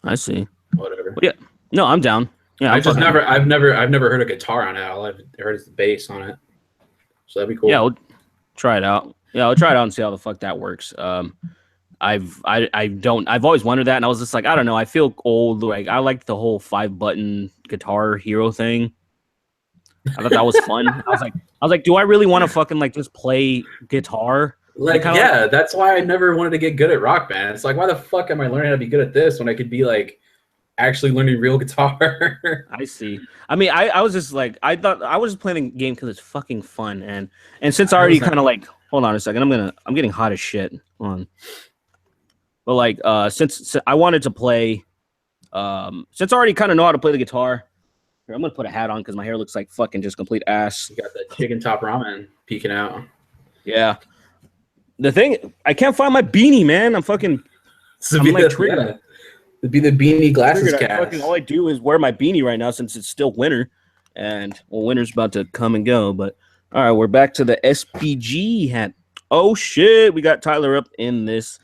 I see. whatever. But yeah. No, I'm down. Yeah, I've never heard a guitar on it. All I've heard is the bass on it. So that'd be cool. Yeah, we'll try it out. Yeah, I'll try it out and see how the fuck that works. I've always wondered that, and I was just like, I don't know. I feel old. Like I like the whole 5-button guitar hero thing. I thought that was fun. I was like, do I really want to fucking like just play guitar? Like Like, kind of like yeah, that's why I never wanted to get good at Rock Band. It's like, why the fuck am I learning how to be good at this when I could be like actually learning real guitar? I see. I mean, I was just like I thought I was just playing the game because it's fucking fun and since I I already was not. kind of like hold on a second, I'm getting hot as shit. Hold on. But like since I wanted to play since I already kind of know how to play the guitar, here, I'm gonna put a hat on because my hair looks like fucking just complete ass. You got the chicken top ramen peeking out. Yeah. The thing I can't find my beanie, man. I'm like triggered. Yeah, it'd be the beanie glasses Triggered. I fucking cast. all I do is wear my beanie right now since it's still winter, and well, winter's about to come and go. But all right, we're back to the SPG hat. Oh shit, we got Tyler up in this.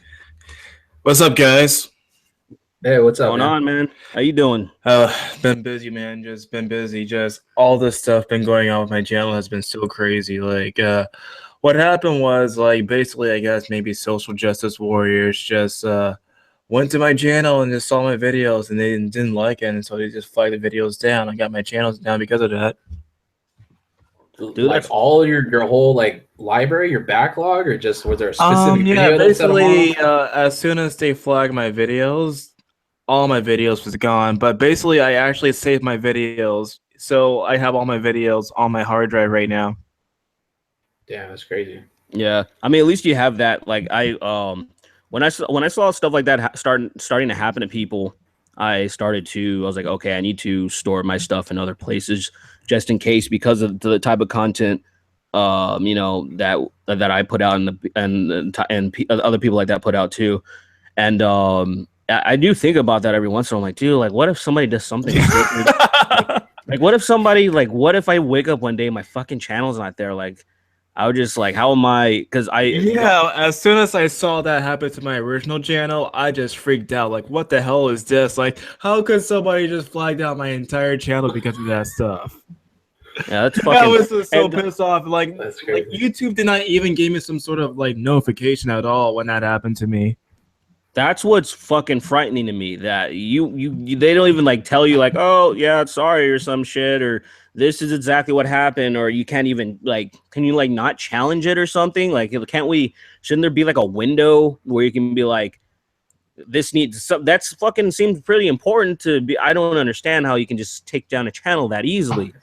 What's up, guys? Hey, what's up, Going man? on, man? How you doing? Been busy, man. Just been busy. Just all this stuff been going on with my channel has been so crazy. Like, what happened was, like, basically, I guess maybe social justice warriors just went to my channel and just saw my videos and they didn't like it, and so they just flagged the videos down. I got my channels down because of that. Dude, Like that's all your whole like library, your backlog, or just was there a specific Yeah, video that set them basically, off? as soon as they flagged my videos, all my videos was gone. But basically, I actually saved my videos, so I have all my videos on my hard drive right now. Damn, that's crazy. yeah. I mean, at least you have that. Like when I saw stuff like that starting to happen to people, I was like, okay, I need to store my stuff in other places just in case because of the type of content you know that I put out and other people like that put out too. And I do think about that every once in a while. I'm like, dude, like what if somebody does something stupid? Like what if somebody like what if I wake up one day and my fucking channel's not there? Like I would just like how am I because I Yeah, as soon as I saw that happen to my original channel, I just freaked out. Like, what the hell is this? Like, how could somebody just flag out my entire channel because of that stuff? yeah, that's I fucking was just so and pissed off. That's Like crazy. YouTube did not even give me some sort of like notification at all when that happened to me. that's what's fucking frightening to me that they don't even like tell you like oh yeah sorry or some shit or this is exactly what happened or you can't even like can you like not challenge it or something like can't we shouldn't there be like a window where you can be like this needs some that's fucking seems pretty important to be I don't understand how you can just take down a channel that easily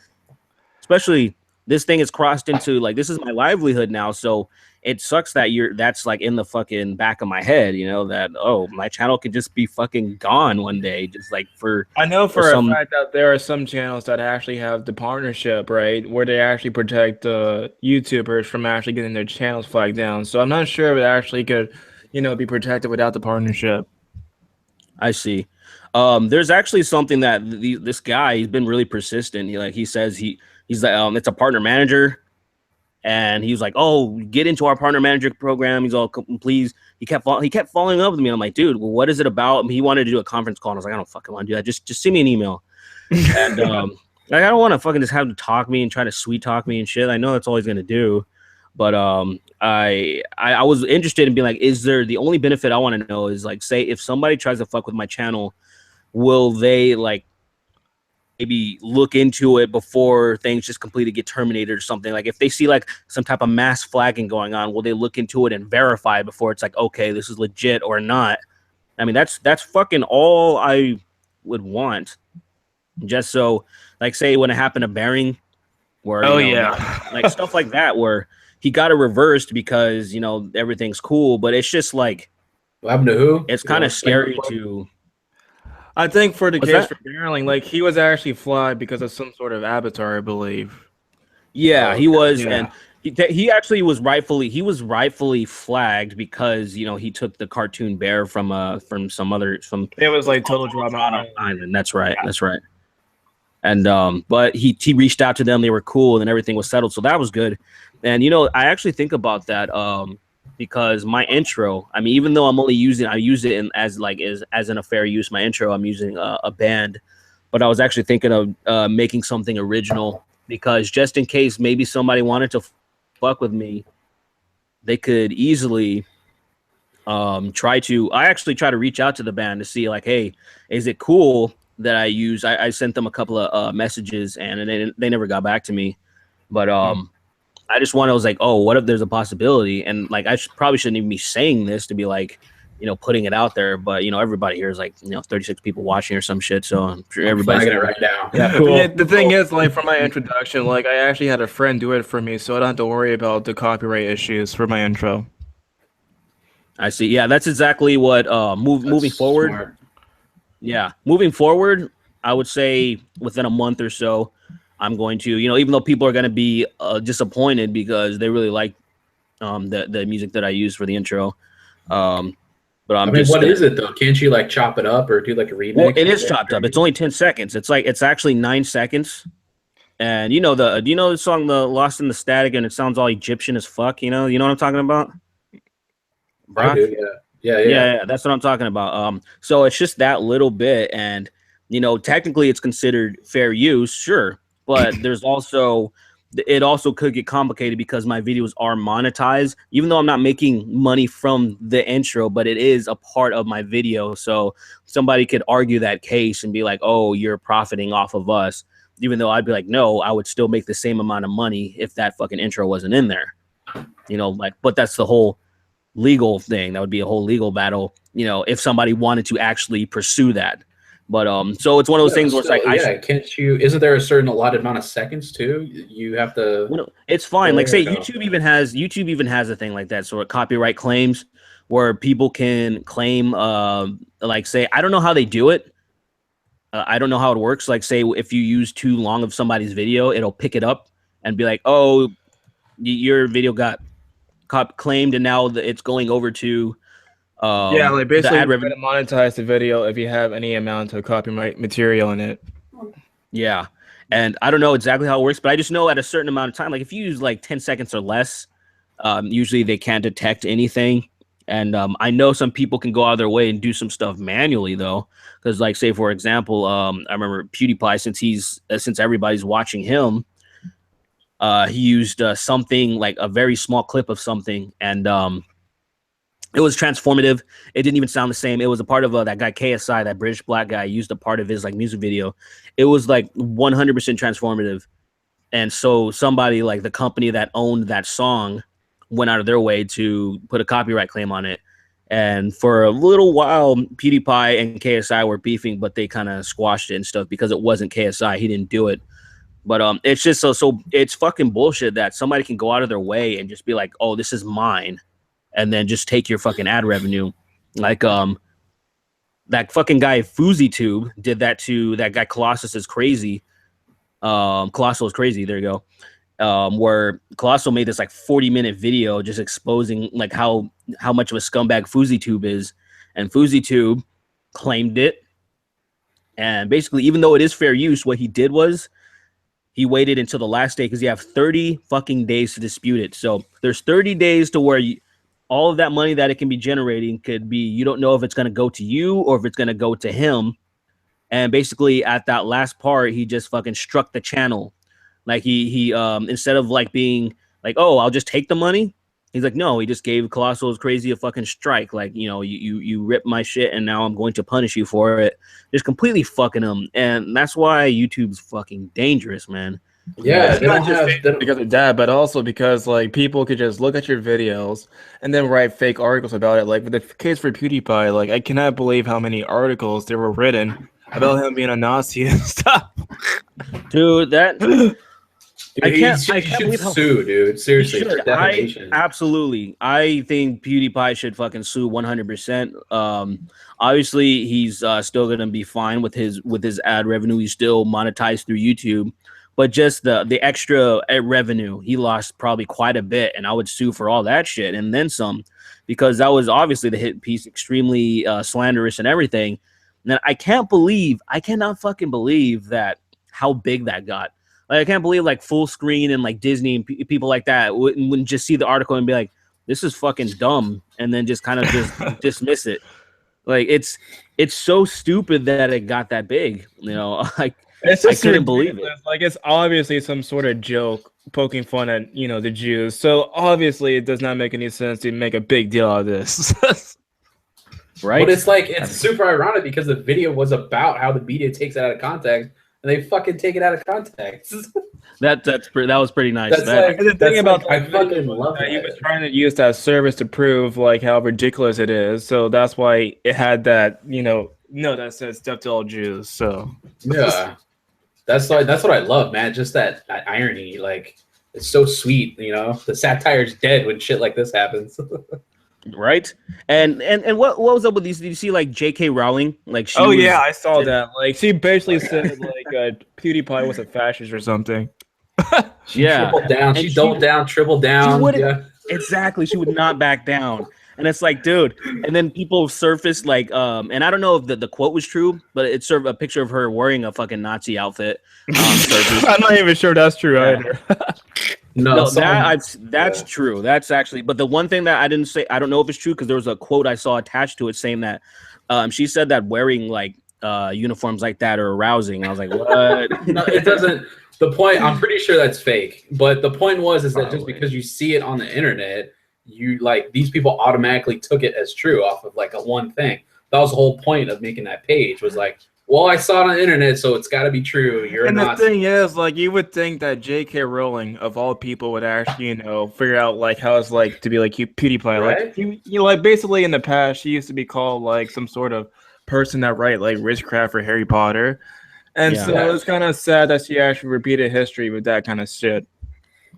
especially this thing is crossed into like this is my livelihood now so it sucks that that's like in the fucking back of my head you know that oh my channel could just be fucking gone one day just like I know for for a some fact that there are some channels that actually have the partnership, right, where they actually protect YouTubers from actually getting their channels flagged down. So I'm not sure if it actually could, be protected without the partnership. I see. There's actually something that this guy he's been really persistent. He says he's like it's a partner manager, and he was like, "Oh, get into our partner manager program." He's all, "Please." He kept following up with me. I'm like, "Dude, well, what is it about?" And he wanted to do a conference call, and I was like, "I don't fucking want to do that. Just send me an email." And like, I don't want to fucking just have to talk me and try to sweet talk me and shit. I know that's all he's gonna do, but I was interested in being like, is there the only benefit I want to know is like, say if somebody tries to fuck with my channel, will they like maybe look into it before things just completely get terminated or something? Like if they see like some type of mass flagging going on, will they look into it and verify before it's like, okay, this is legit or not? I mean, that's fucking all I would want. Just so, like, say when it happened to Bering, where Oh yeah. like stuff like that, where he got it reversed because everything's cool, but it's just like What happened to who? it's You kind wanna of explain real scary quick? to. I think for the What's case that? for Darling, like he was actually flagged because of some sort of avatar, I believe. Yeah, Oh, he okay. was, and Yeah. he actually was rightfully flagged because he took the cartoon bear from some other from It was like called total drama Total island. Island. That's right. Yeah. That's right. And but he reached out to them. They were cool, and then everything was settled. So that was good. And I actually think about that because my intro. I mean, even though I use it as in a fair use. My intro, I'm using a band, but I was actually thinking of making something original because just in case maybe somebody wanted to fuck with me, they could easily I actually try to reach out to the band to see like, hey, is it cool that I use. I sent them a couple of messages, and they never got back to me. But I just wanted, I was like, oh, what if there's a possibility? And like, probably shouldn't even be saying this to be like, putting it out there. But everybody here is like, 36 people watching or some shit. So I'm sure everybody's flagging it right now. Yeah, cool. The thing is, like, for my introduction, like, I actually had a friend do it for me, so I don't have to worry about the copyright issues for my intro. I see. Yeah, that's exactly what moving forward. Smart. Yeah, moving forward, I would say within a month or so, I'm going to, even though people are going to be disappointed because they really like the music that I use for the intro. But I mean, what is it though? Can't you like chop it up or do like a remix? Well, it is chopped up. It's only 10 seconds. It's actually 9 seconds. And do you know the song "The Lost in the Static" and it sounds all Egyptian as fuck? You know what I'm talking about? I do, yeah. That's what I'm talking about. So it's just that little bit, and technically it's considered fair use, sure, but it also could get complicated because my videos are monetized, even though I'm not making money from the intro, but it is a part of my video. So somebody could argue that case and be like, oh, you're profiting off of us, even though I'd be like, no, I would still make the same amount of money if that fucking intro wasn't in there. But that's the whole legal thing. That would be a whole legal battle, if somebody wanted to actually pursue that. But so it's one of those things where it's like, can't you? Isn't there a certain allotted amount of seconds too? You have to. It's fine. Like, say YouTube even has a thing like that, sort of copyright claims, where people can claim, like, say, I don't know how they do it. I don't know how it works. Like, say, if you use too long of somebody's video, it'll pick it up and be like, oh, your video got claimed, and now it's going over to. Like basically you're going to monetize the video if you have any amount of copyright material in it. Yeah, and I don't know exactly how it works, but I just know at a certain amount of time, like if you use like 10 seconds or less, usually they can't detect anything. And I know some people can go out of their way and do some stuff manually though, because like, say for example, I remember PewDiePie, since everybody's watching him, he used something like a very small clip of something, and it was transformative. It didn't even sound the same. It was a part of that guy KSI, that British black guy, used a part of his like music video. It was like 100% transformative. And so somebody like the company that owned that song went out of their way to put a copyright claim on it. And for a little while, PewDiePie and KSI were beefing, but they kind of squashed it and stuff because it wasn't KSI. He didn't do it. But it's just so it's fucking bullshit that somebody can go out of their way and just be like, oh, this is mine, and then just take your fucking ad revenue. Like that fucking guy FouseyTube did that to that guy Colossus is crazy. Colossal is crazy. There you go. Where Colossal made this like 40-minute video just exposing like how much of a scumbag FouseyTube is, and FouseyTube claimed it. And basically, even though it is fair use, what he did was he waited until the last day because you have 30 fucking days to dispute it. So there's 30 days to where all of that money that it can be generating could be, you don't know if it's going to go to you or if it's going to go to him. And basically at that last part, he just fucking struck the channel. Like he instead of like being like, oh, I'll just take the money. He's like, no, he just gave Colossal is Crazy a fucking strike. Like, you ripped my shit and now I'm going to punish you for it. Just completely fucking him. And that's why YouTube's fucking dangerous, man. Yeah, it's not just because of that, but also because like people could just look at your videos and then write fake articles about it. Like with the case for PewDiePie, like I cannot believe how many articles there were written about him being a Nazi and stuff. Dude, that dude, I can't believe how sue, dude. Seriously, for defamation. Absolutely. I think PewDiePie should fucking sue 100%. Obviously, he's still gonna be fine with his ad revenue. He's still monetized through YouTube. But just the extra revenue, he lost probably quite a bit, and I would sue for all that shit and then some, because that was obviously the hit piece, extremely slanderous and everything. And then I cannot fucking believe that how big that got. Like I can't believe like Full Screen and like Disney and people like that wouldn't just see the article and be like, this is fucking dumb, and then just kind of just dismiss it. Like it's so stupid that it got that big, like. It's just I couldn't believe it. Like it's obviously some sort of joke poking fun at the Jews. So obviously it does not make any sense to make a big deal out of this. right? But it's like it's super ironic because the video was about how the media takes it out of context, and they fucking take it out of context. That was pretty nice. That's like And the thing about I that video fucking was love that he was that. trying to use that service to prove like how ridiculous it is. So that's why it had that, that says "Death to all Jews." So Yeah, that's what I love, man. Just that irony, like it's so sweet. The satire's dead when shit like this happens. Right? And what was up with these? Did you see like J.K. Rowling? Like she yeah, I saw that. Like she basically Okay. said like PewDiePie was a fascist or something. Yeah. Tripled down. And She doubled down, tripled she down. wouldn't Yeah. exactly. She would not back down. And it's like, dude. And then people surfaced like, and I don't know if the quote was true, but it's sort of a picture of her wearing a fucking Nazi outfit. I'm not even sure that's true either. No, that's true. That's actually, but the one thing that I didn't say, I don't know if it's true because there was a quote I saw attached to it saying that she said that wearing like uniforms like that are arousing. I was like, what? No, it doesn't. The point, I'm pretty sure that's fake. But the point is that just because you see it on the internet, you like these people automatically took it as true off of like a one thing. That was the whole point of making that page was like, well, I saw it on the internet, so it's got to be true. And the thing is, like, you would think that J.K. Rowling, of all people, would actually, figure out like how it's like to be like PewDiePie. Right? Like, like basically in the past, she used to be called like some sort of person that write like witchcraft for Harry Potter, and so it's kind of sad that she actually repeated history with that kind of shit.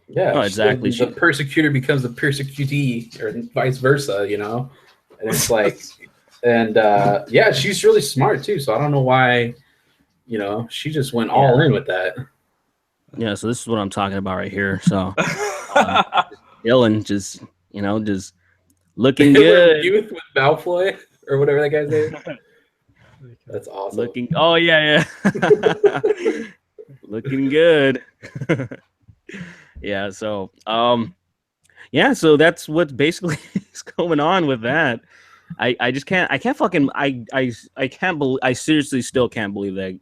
Yeah, oh, exactly. The persecutor becomes the persecutee, or vice versa. And it's like. And yeah, she's really smart too. So I don't know why, she just went all in with that. Yeah, so this is what I'm talking about right here. So Dylan just looking good. Youth with Malfoy or whatever that guy's name. That's awesome. Oh yeah. Looking good. Yeah, so so that's what basically is going on with that. I just can't. I can't fucking. I can't believe. I seriously still can't believe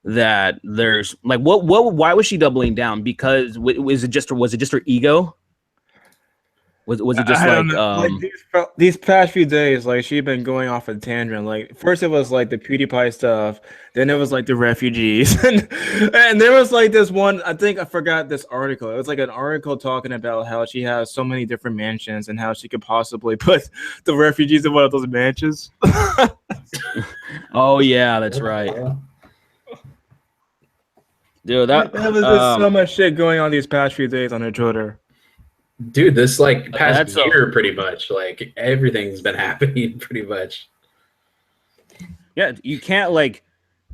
that there's like what. Why was she doubling down? Because was it just her ego? Was it just like these past few days, like she'd been going off a tangent. Like first it was like the PewDiePie stuff, then it was like the refugees, and there was like this one. I think I forgot this article. It was like an article talking about how she has so many different mansions and how she could possibly put the refugees in one of those mansions. Oh yeah, that's right. Dude, that was just so much shit going on these past few days on her Twitter. Dude, this like past year, pretty much like everything's been happening, pretty much. Yeah, you can't like.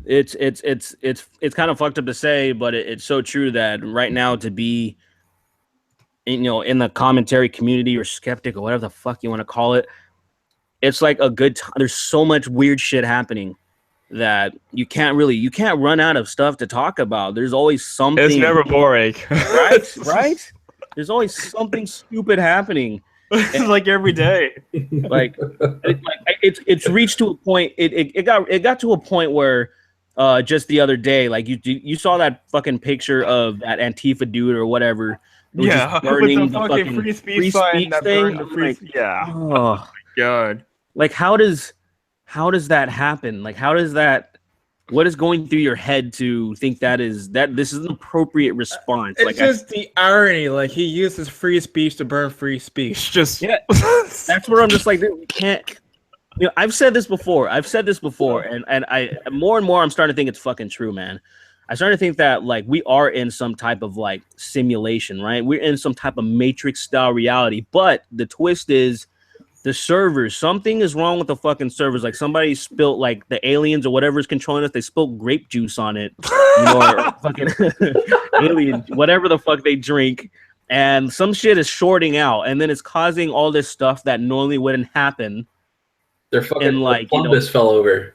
It's kind of fucked up to say, but it's so true that right now to be, in the commentary community or skeptic or whatever the fuck you want to call it, it's like a good time. There's so much weird shit happening that you can't run out of stuff to talk about. There's always something. It's never boring, right? There's always something stupid happening. It's like every day. It's reached to a point. It got to a point where just the other day, like you saw that fucking picture of that Antifa dude or whatever. Yeah, burning the fucking free speech sign thing. Yeah. Oh my god. Like how does that happen? Like how does that? What is going through your head to think that this is an appropriate response? It's just the irony. Like he uses free speech to burn free speech. Just that's where I'm just like, dude, we can't. I've said this before, and I more and more I'm starting to think it's fucking true, man. I started to think that like we are in some type of like simulation, right? We're in some type of Matrix style reality, but the twist is. The servers, something is wrong with the fucking servers. Like somebody spilt like the aliens or whatever is controlling us. They spilled grape juice on it, or fucking alien, whatever the fuck they drink, and some shit is shorting out, and then it's causing all this stuff that normally wouldn't happen. They're fucking like Plumbus fell over.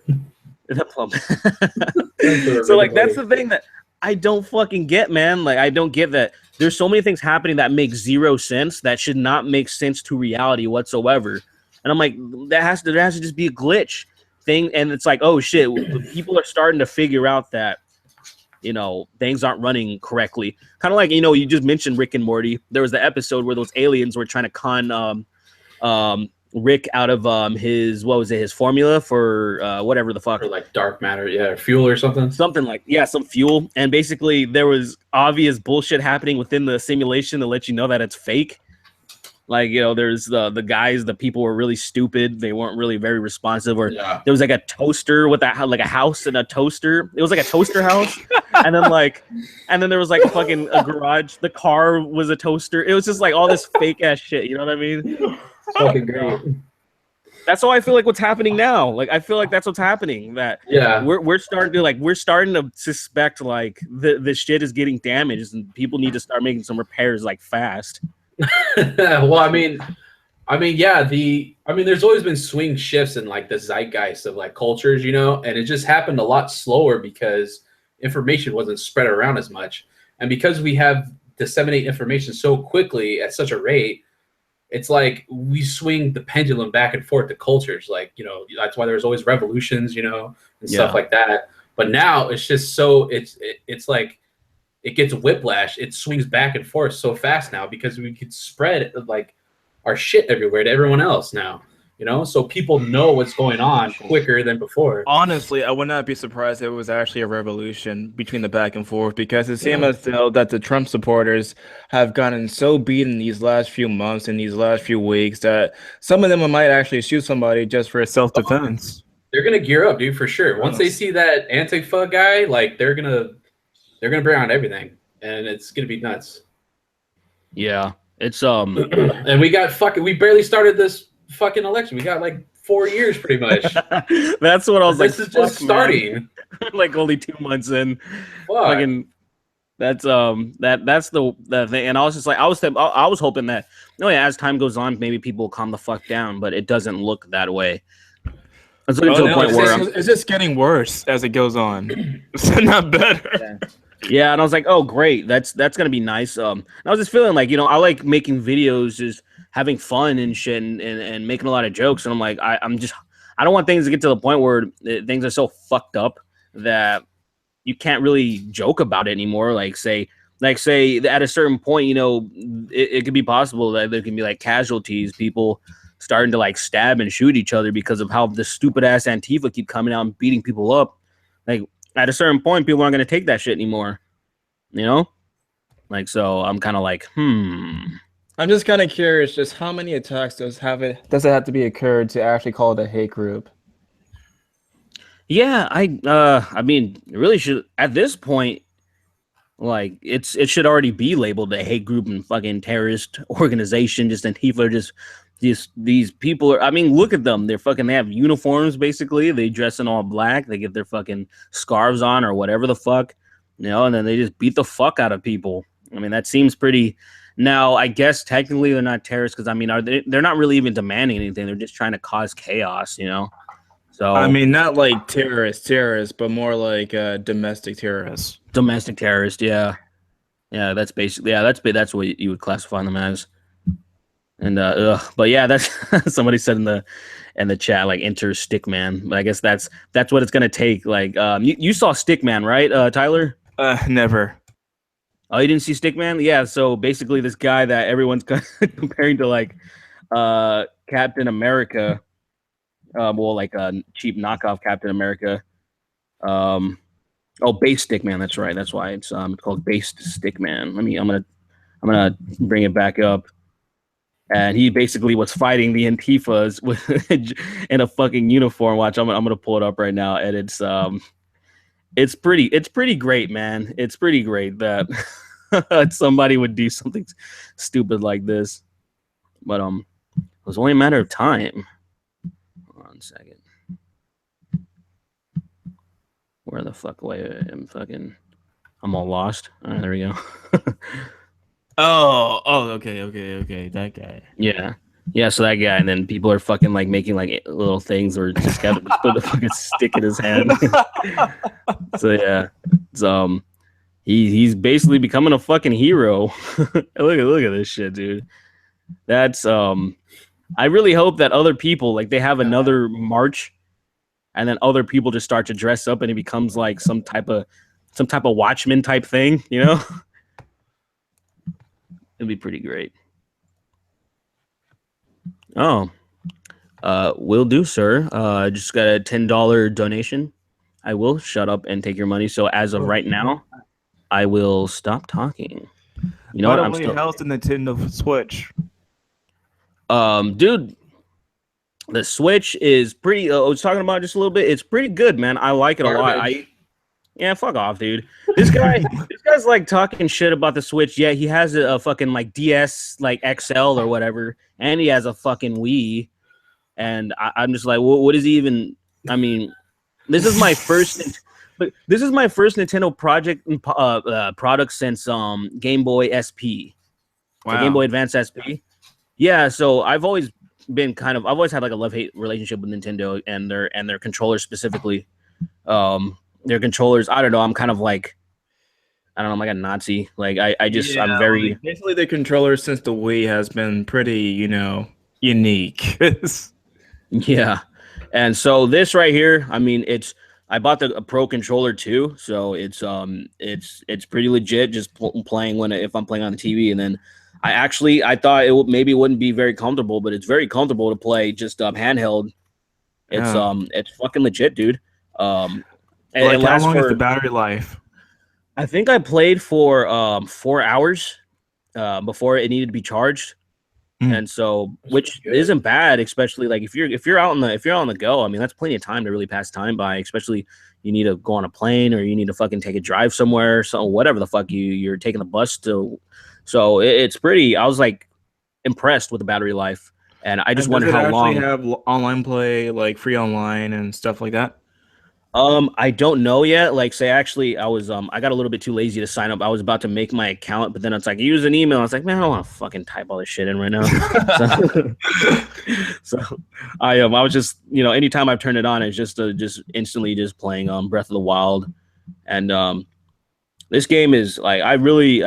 The Plumbus. So like that's the thing that I don't fucking get, man. Like I don't get that. There's so many things happening that make zero sense that should not make sense to reality whatsoever. And I'm like, there has to just be a glitch thing. And it's like, oh shit, people are starting to figure out that, things aren't running correctly. Kind of like, you just mentioned Rick and Morty. There was the episode where those aliens were trying to con Rick out of his what was it, his formula for whatever the fuck. Or like dark matter, yeah, fuel or something. Something like some fuel. And basically there was obvious bullshit happening within the simulation to let you know that it's fake. Like, you know, there's the guys, the people were really stupid. They weren't really very responsive. Or Yeah. there was like a toaster with like a house and a toaster. It was like a toaster house. and then there was like fucking a garage. The car was a toaster. It was just like all this fake ass shit. You know what I mean? Fucking great. That's how I feel like what's happening now. Like, I feel like that's what's happening. That Yeah. we're starting to suspect like the shit is getting damaged and people need to start making some repairs like fast. Well, I mean, yeah, there's always been swing shifts in like the zeitgeist of like cultures, you know, and it just happened a lot slower because information wasn't spread around as much. And because we have disseminate information so quickly at such a rate, it's like we swing the pendulum back and forth to cultures. Like, you know, that's why there's always revolutions, you know, and stuff like that. But now it's just so it's like it gets whiplash. It swings back and forth so fast now because we could spread like our shit everywhere to everyone else now, you know? So people know what's going on quicker than before. Honestly, I would not be surprised if it was actually a revolution between the back and forth, because it seems as though that the Trump supporters have gotten so beaten these last few months and these last few weeks that some of them might actually shoot somebody just for self-defense. They're gonna gear up, dude, for sure. Once they see that Antifa guy, like they're gonna bring on everything, and it's gonna be nuts. Yeah, it's and we barely started this fucking election. We got like 4 years pretty much. That's what I was like. This is just starting. Like only 2 months in. Fuck. Fucking, that's the thing. And I was just like, I was hoping that as time goes on, maybe people will calm the fuck down, but it doesn't look that way. It's looking to a point where it's just getting worse as it goes on. It's not better. Yeah, and I was like, oh great, that's gonna be nice. And I was just feeling like, you know, I like making videos, just having fun and shit, and making a lot of jokes. And I'm like, I don't want things to get to the point where things are so fucked up that you can't really joke about it anymore. Like say at a certain point, you know, it could be possible that there can be like casualties, people starting to like stab and shoot each other because of how the stupid ass Antifa keep coming out and beating people up. Like at a certain point, people aren't going to take that shit anymore, you know? Like, so I'm kind of like, I'm just kind of curious, just how many attacks does it have to be occurred to actually call it a hate group? Yeah, I mean, it really should, at this point, like, it should already be labeled a hate group and fucking terrorist organization. Just Antifa, just these people are, I mean, look at them. They have uniforms, basically. They dress in all black. They get their fucking scarves on or whatever the fuck, you know, and then they just beat the fuck out of people. I mean, that seems pretty. Now, I guess technically they're not terrorists because, I mean, they're not really even demanding anything. They're just trying to cause chaos, you know? So I mean, not like terrorists, but more like domestic terrorists. Domestic terrorists, yeah. Yeah, that's basically, that's what you would classify them as. And but yeah, that's somebody said in the chat, like, enter Stickman. But I guess that's what it's gonna take. Like, you saw Stickman, right, Tyler? Never. Oh, you didn't see Stickman? Yeah. So basically, this guy that everyone's comparing to like Captain America, well, like a cheap knockoff Captain America. Base Stickman. That's right. That's why it's called Base Stickman. I'm gonna bring it back up. And he basically was fighting the Antifas in a fucking uniform. Watch, I'm gonna pull it up right now, and it's pretty great, man. It's pretty great that somebody would do something stupid like this. But it was only a matter of time. Hold on a second. Where the fuck away? I'm all lost. All right, there we go. Okay. That guy. Yeah. So that guy, and then people are fucking like making like little things, or just got to put a fucking stick in his hand. So yeah, it's he's basically becoming a fucking hero. look at this shit, dude. That's I really hope that other people, like, they have another march, and then other people just start to dress up, and it becomes like some type of Watchmen type thing, you know? It'd be pretty great. Oh, Will do, sir. I just got a $10 donation. I will shut up and take your money. So as of right now, I will stop talking. You know By what? the I'm way, still how's the Nintendo Switch? dude, the Switch is pretty I was talking about just a little bit. It's pretty good, man. I like it a lot. Garbage. Yeah, fuck off, dude. This guy's like talking shit about the Switch. Yeah, he has a fucking like DS like XL or whatever, and he has a fucking Wii. And I'm just like, what is he even? I mean, this is my first. But this is my first Nintendo product since Game Boy SP, so Game Boy Wow. Advance SP. Yeah, so I've always had like a love hate relationship with Nintendo and their controllers specifically. Their controllers, I don't know. I'm kind of like I don't know. I'm like a Nazi. Like Yeah, I'm very like basically the controller since the Wii has been pretty, unique. yeah. And so this right here, I mean, I bought a Pro controller too, so it's pretty legit. Just playing if I'm playing on the TV, and then I thought maybe it wouldn't be very comfortable, but it's very comfortable to play just handheld. Yeah. It's fucking legit, dude. It Like how lasts long is the for battery life? I think I played for 4 hours before it needed to be charged. Mm. And so, That's which pretty good. isn't bad, especially like if you're out on the go. I mean, that's plenty of time to really pass time by. Especially you need to go on a plane or you need to fucking take a drive somewhere. So whatever the fuck you're taking the bus to. So it's pretty. I was like impressed with the battery life, and I just And does wonder it how actually long. have online play, like free online and stuff like that? I don't know yet. Like, say, actually, I got a little bit too lazy to sign up. I was about to make my account, but then it's like use an email. I was like, man, I don't want to fucking type all this shit in right now. So, so I was just, anytime I've turned it on, it's just instantly just playing Breath of the Wild, and this game is like I'm really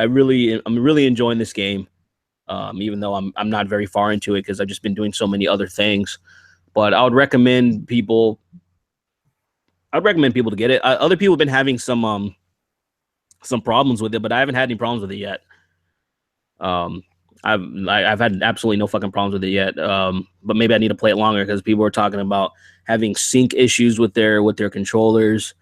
enjoying this game. Even though I'm not very far into it because I've just been doing so many other things, but I'd recommend people to get it. Other people have been having some problems with it, but I haven't had any problems with it yet. Um, I've had absolutely no fucking problems with it yet. But maybe I need to play it longer because people are talking about having sync issues with their controllers.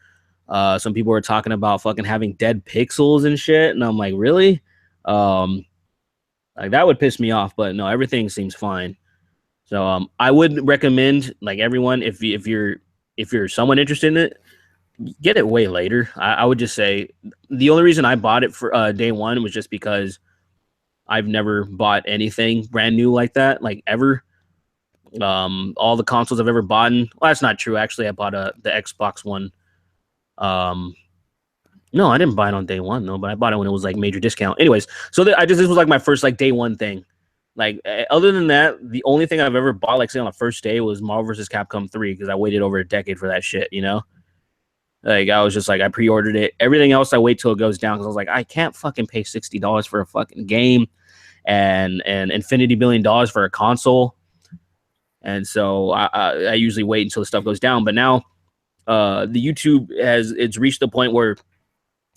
Some people are talking about fucking having dead pixels and shit, and I'm like, really? Like that would piss me off. But no, everything seems fine. So I would recommend like everyone if you're someone interested in it, get it way later. I would just say the only reason I bought it for day one was just because I've never bought anything brand new like that, like ever. All the consoles I've ever bought, well, that's not true. Actually, I bought the Xbox One. No, I didn't buy it on day one though, but I bought it when it was like major discount. Anyways, so this was like my first like day one thing. Like other than that, the only thing I've ever bought, like say on the first day, was Marvel vs. Capcom 3 because I waited over a decade for that shit. Like I was just like I pre-ordered it. Everything else I wait till it goes down because I was like I can't fucking pay $60 for a fucking game and infinity $1 billion for a console. And so I usually wait until the stuff goes down. But now the YouTube it's reached the point where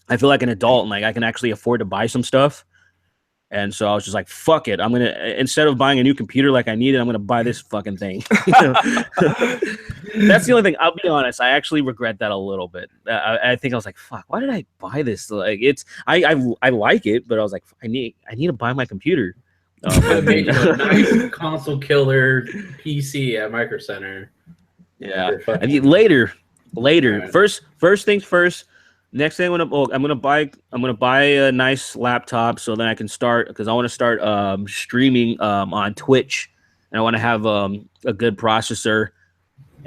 I feel like an adult and like I can actually afford to buy some stuff. And so I was just like, fuck it. Instead of buying a new computer like I needed, I'm going to buy this fucking thing. That's the only thing. I'll be honest. I actually regret that a little bit. I think I was like, fuck, why did I buy this? Like I like it, but I was like, I need to buy my computer. I made you a nice console killer PC at Micro Center. Yeah. I mean, later. Right. First things first. Next thing I'm gonna buy a nice laptop so then I can start because I want to start streaming on Twitch and I want to have a good processor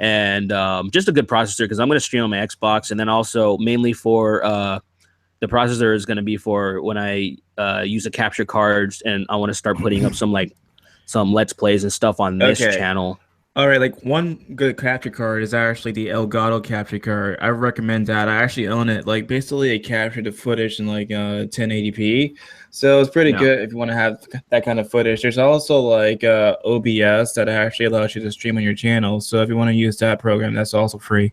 and just a good processor because I'm gonna stream on my Xbox and then also mainly for the processor is gonna be for when I use the capture cards and I want to start putting up some Let's Plays and stuff on this Okay. channel. All right, like one good capture card is actually the Elgato capture card. I recommend that. I actually own it. Like basically, it captured the footage in like 1080p, so it's pretty Yeah. good if you want to have that kind of footage. There's also like OBS that actually allows you to stream on your channel. So if you want to use that program, that's also free.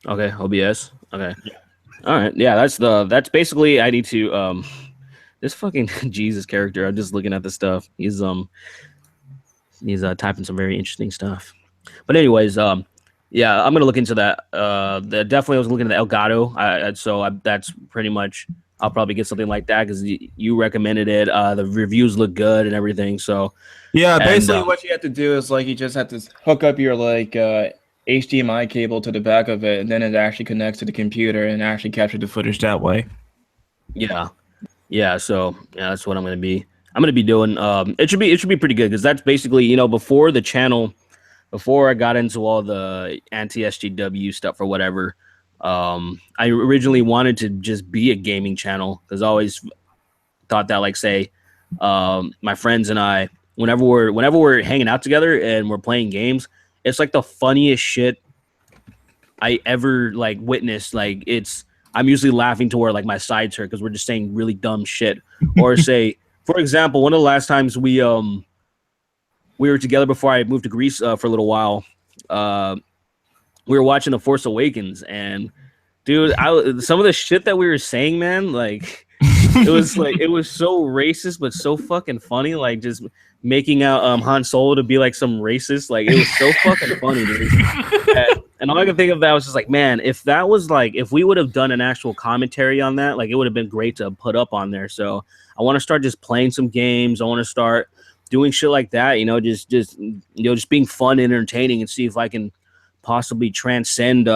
Okay, OBS. Okay. All right. Yeah, that's basically I need to this fucking Jesus character. I'm just looking at the stuff. He's He's typing some very interesting stuff. But anyways, yeah, I'm gonna look into that. Definitely I was looking at the Elgato. That's pretty much. I'll probably get something like that because you recommended it. The reviews look good and everything. So Yeah, and basically what you have to do is like you just have to hook up your like HDMI cable to the back of it, and then it actually connects to the computer and actually capture the footage that way. yeah, yeah. So yeah, that's what I'm gonna be. I'm gonna be doing. It should be pretty good because that's basically before the channel, before I got into all the anti SGW stuff or whatever. I originally wanted to just be a gaming channel because I always thought that like say my friends and I whenever we're hanging out together and we're playing games, it's like the funniest shit I ever like witnessed. Like I'm usually laughing to where like my sides hurt because we're just saying really dumb shit. Or say, for example, one of the last times we were together before I moved to Greece for a little while. We were watching The Force Awakens, and dude, some of the shit that we were saying, man, like it was so racist but so fucking funny. Like just making out Han Solo to be like some racist. Like it was so fucking funny, dude. And all I can think of that was just like, man, if we would have done an actual commentary on that, like it would have been great to put up on there. So I want to start just playing some games. I want to start doing shit like that, just being fun and entertaining, and see if I can possibly transcend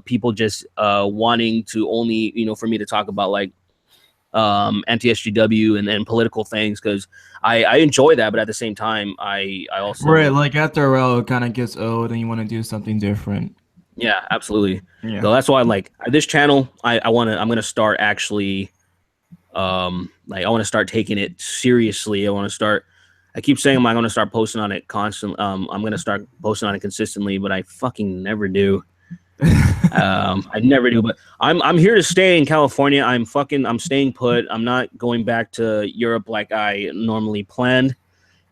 people just wanting to only for me to talk about like anti-SGW and political things, because I enjoy that, but at the same time I also Right, like after a while, it kind of gets old, and you want to do something different. yeah, absolutely. Yeah. So that's why like this channel I'm gonna start actually like I want to start taking it seriously. I keep saying I'm going to start posting on it constantly. I'm going to start posting on it consistently, but I fucking never do. I never do. But I'm here to stay in California. I'm staying put. I'm not going back to Europe like I normally planned,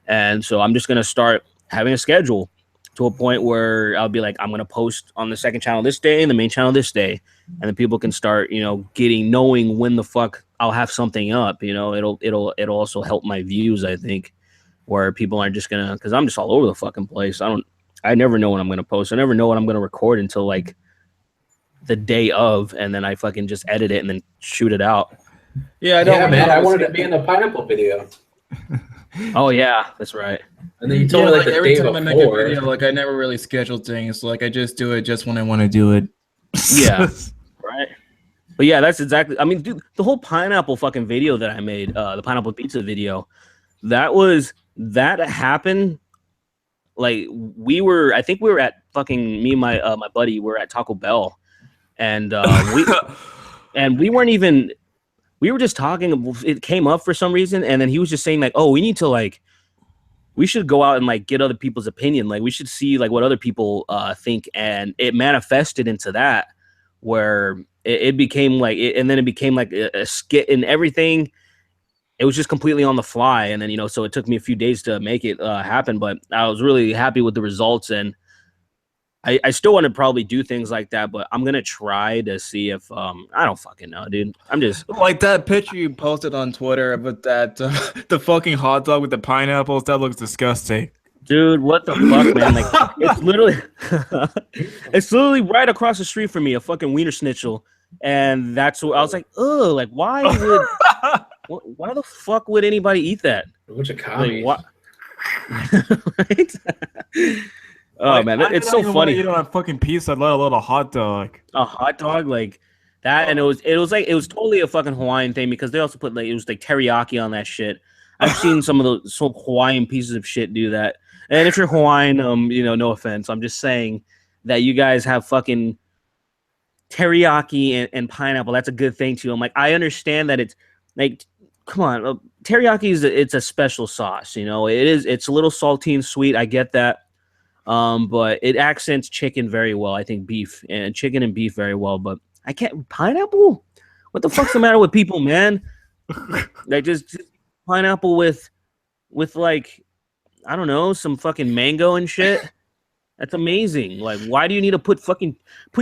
and so I'm just going to start having a schedule to a point where I'll be like, I'm going to post on the second channel this day and the main channel this day, and then people can start knowing when the fuck I'll have something up. It'll also help my views, I think, where people aren't just gonna, because I'm just all over the fucking place. I never know when I'm gonna post. I never know when I'm gonna record until like the day of, and then I fucking just edit it and then shoot it out. Yeah, I don't. Yeah, man, I wanted to be in the pineapple video. Oh yeah, that's right. And then you told me like the every day time I make a before. video, like I never really schedule things. Like I just do it just when I want to do it. Yeah, right. But yeah, that's exactly. I mean, dude, the whole pineapple fucking video that I made, the pineapple pizza video, that happened. Like I think we were at fucking me and my buddy were at Taco Bell, and we weren't even. We were just talking. It came up for some reason, and then he was just saying like, "Oh, we should go out and like get other people's opinion. Like we should see like what other people think." And it manifested into that, where it became like, and then it became like a skit and everything. It was just completely on the fly, and then so it took me a few days to make it happen. But I was really happy with the results, and I still want to probably do things like that, but I'm gonna try to see if I don't fucking know, dude. I'm just like that picture you posted on Twitter with that the fucking hot dog with the pineapples. That looks disgusting, dude. What the fuck, man? Like it's literally right across the street from me, a fucking Wiener Schnitzel, and that's what I was like, oh, like why the fuck would anybody eat that? A bunch of commies. Like, right? Oh like, man, it's so funny. You know, a fucking pizza, let alone a hot dog. A hot dog like that, and it was totally a fucking Hawaiian thing, because they also put like it was like teriyaki on that shit. I've seen some of the Hawaiian pieces of shit do that. And if you're Hawaiian, no offense, I'm just saying that you guys have fucking teriyaki and pineapple. That's a good thing too. I'm like, I understand that it's like, come on, teriyaki it's a special sauce. It's a little salty and sweet. I get that. But it accents chicken very well. I think chicken and beef very well, but I can't pineapple. What the fuck's the matter with people, man? Like just pineapple with like, I don't know, some fucking mango and shit. That's amazing. Like, why do you need to put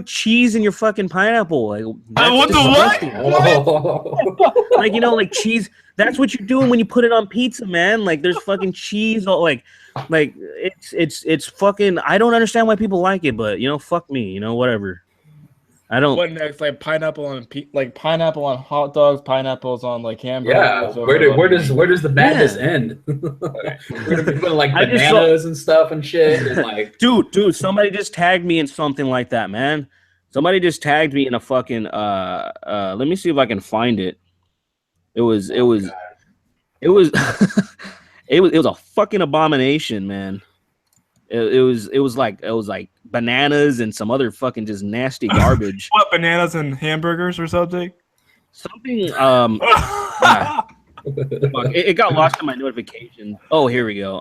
cheese in your fucking pineapple? Like, that's what the what? disgusting. Oh. Like, like cheese. That's what you're doing when you put it on pizza, man. Like, there's fucking cheese. All like it's fucking. I don't understand why people like it, but fuck me. Whatever. I don't. What next? Like pineapple on pineapple on hot dogs, pineapples on like hamburgers. Yeah, where does the madness end? We're gonna be putting like bananas and stuff and shit. And, like, dude, somebody just tagged me in something like that, man. Somebody just tagged me in a fucking. Let me see if I can find it. It was it was a fucking abomination, man. It was like bananas and some other fucking just nasty garbage. What, bananas and hamburgers or something? Something it got lost in my notifications. Oh, here we go.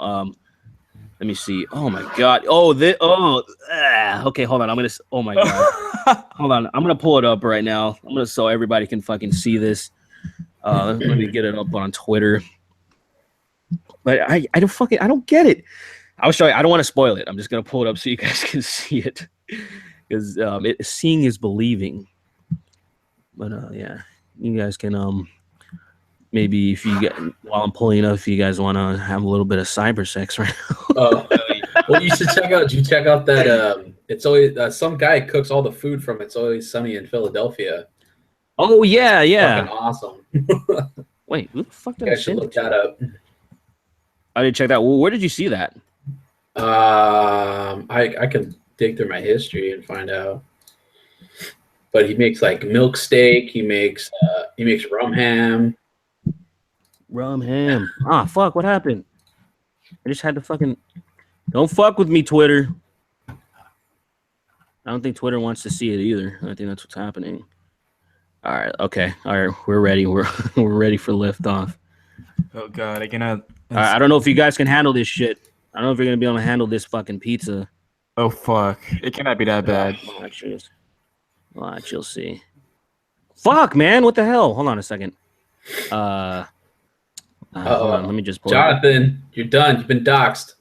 Let me see. Oh my god. Okay, hold on. Oh my god. Hold on. I'm gonna pull it up right now. So everybody can fucking see this. Let me get it up on Twitter. But I don't get it. I'll show you. I don't want to spoil it. I'm just gonna pull it up so you guys can see it, because seeing is believing. But yeah, you guys can maybe if you get while I'm pulling up, if you guys want to have a little bit of cyber sex right now. Well, you should check out. You check out that. It's always some guy cooks all the food from It's Always Sunny in Philadelphia. Oh yeah, yeah. Fucking awesome. Wait, who the fuck did I I should send look it to? that up. I did check that. Well, where did you see that? I can dig through my history and find out. But he makes like milk steak. He makes rum ham. Rum ham. Ah, fuck! What happened? I just had to fucking. Don't fuck with me, Twitter. I don't think Twitter wants to see it either. I think that's what's happening. All right. Okay. All right. We're ready. We're ready for liftoff. Oh god, I cannot. All right, I don't know if you guys can handle this shit. I don't know if you're gonna be able to handle this fucking pizza. Oh fuck! It cannot be that bad. Watch, you'll see. Fuck, man! What the hell? Hold on a second. Hold on. Let me just pull. Jonathan, you're done. You've been doxxed.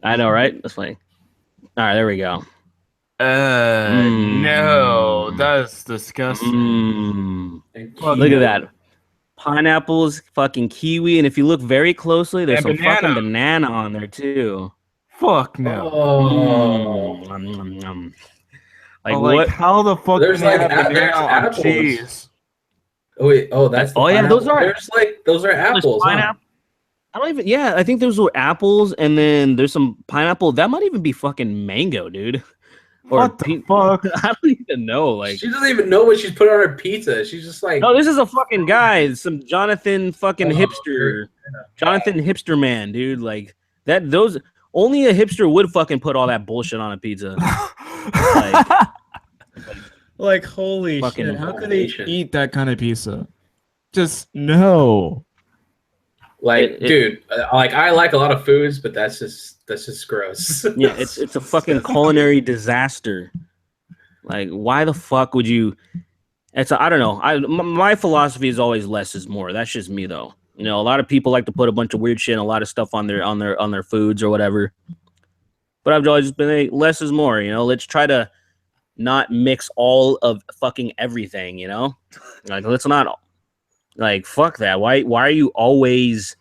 I know, right? That's funny. All right, there we go. No, that's disgusting. Look at that. Pineapples, fucking kiwi, and if you look very closely, there's some fucking banana on there too. Fuck no. Like what? How the fuck? There's like banana on apples. Cheese? Oh wait, that's the yeah, those are. Those are apples. Huh? I don't even. Yeah, I think those were apples, and then there's some pineapple. That might even be fucking mango, dude. Or what the fuck? I don't even know. Like, she doesn't even know what she's put on her pizza. She's just like, no, this is a fucking guy, some Jonathan fucking hipster, Jonathan hipster man, dude. Like that. Those only a hipster would fucking put all that bullshit on a pizza. Like holy fucking shit! How could they eat that kind of pizza? Just no. Like, dude, like I like a lot of foods, but that's just gross. Yeah, it's a fucking culinary disaster. Like, why the fuck would you? I don't know. My philosophy is always less is more. That's just me, though. A lot of people like to put a bunch of weird shit and a lot of stuff on their foods or whatever. But I've always been less is more. Let's try to not mix all of fucking everything. Like let's not. Like, fuck that. Why are you always...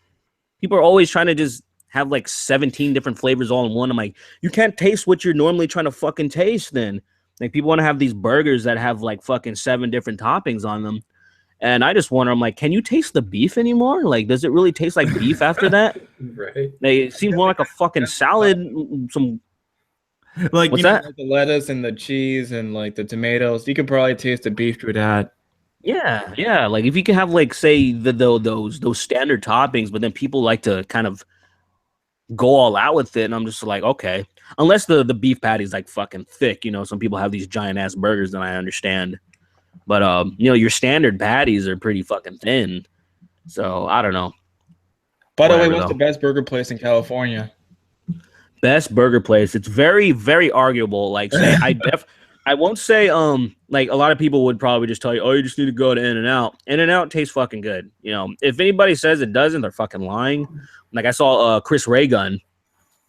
People are always trying to just have, like, 17 different flavors all in one. I'm like, you can't taste what you're normally trying to fucking taste then. Like, people want to have these burgers that have, like, fucking 7 different toppings on them. And I just wonder, I'm like, can you taste the beef anymore? Like, does it really taste like beef after that? Right. Like, it seems more like a fucking salad. Like, what's that? Like the lettuce and the cheese and, like, the tomatoes. You could probably taste the beef through that. Yeah. Like if you can have like say those standard toppings, but then people like to kind of go all out with it, and I'm just like, okay, unless the beef patty is like fucking thick, some people have these giant ass burgers, then I understand. But your standard patties are pretty fucking thin, so I don't know. By the way, what's the best burger place in California? Best burger place? It's very very arguable. Like say I won't say like a lot of people would probably just tell you, oh, you just need to go to In-N-Out. In-N-Out tastes fucking good. If anybody says it doesn't, they're fucking lying. Like I saw Chris Ray Gun.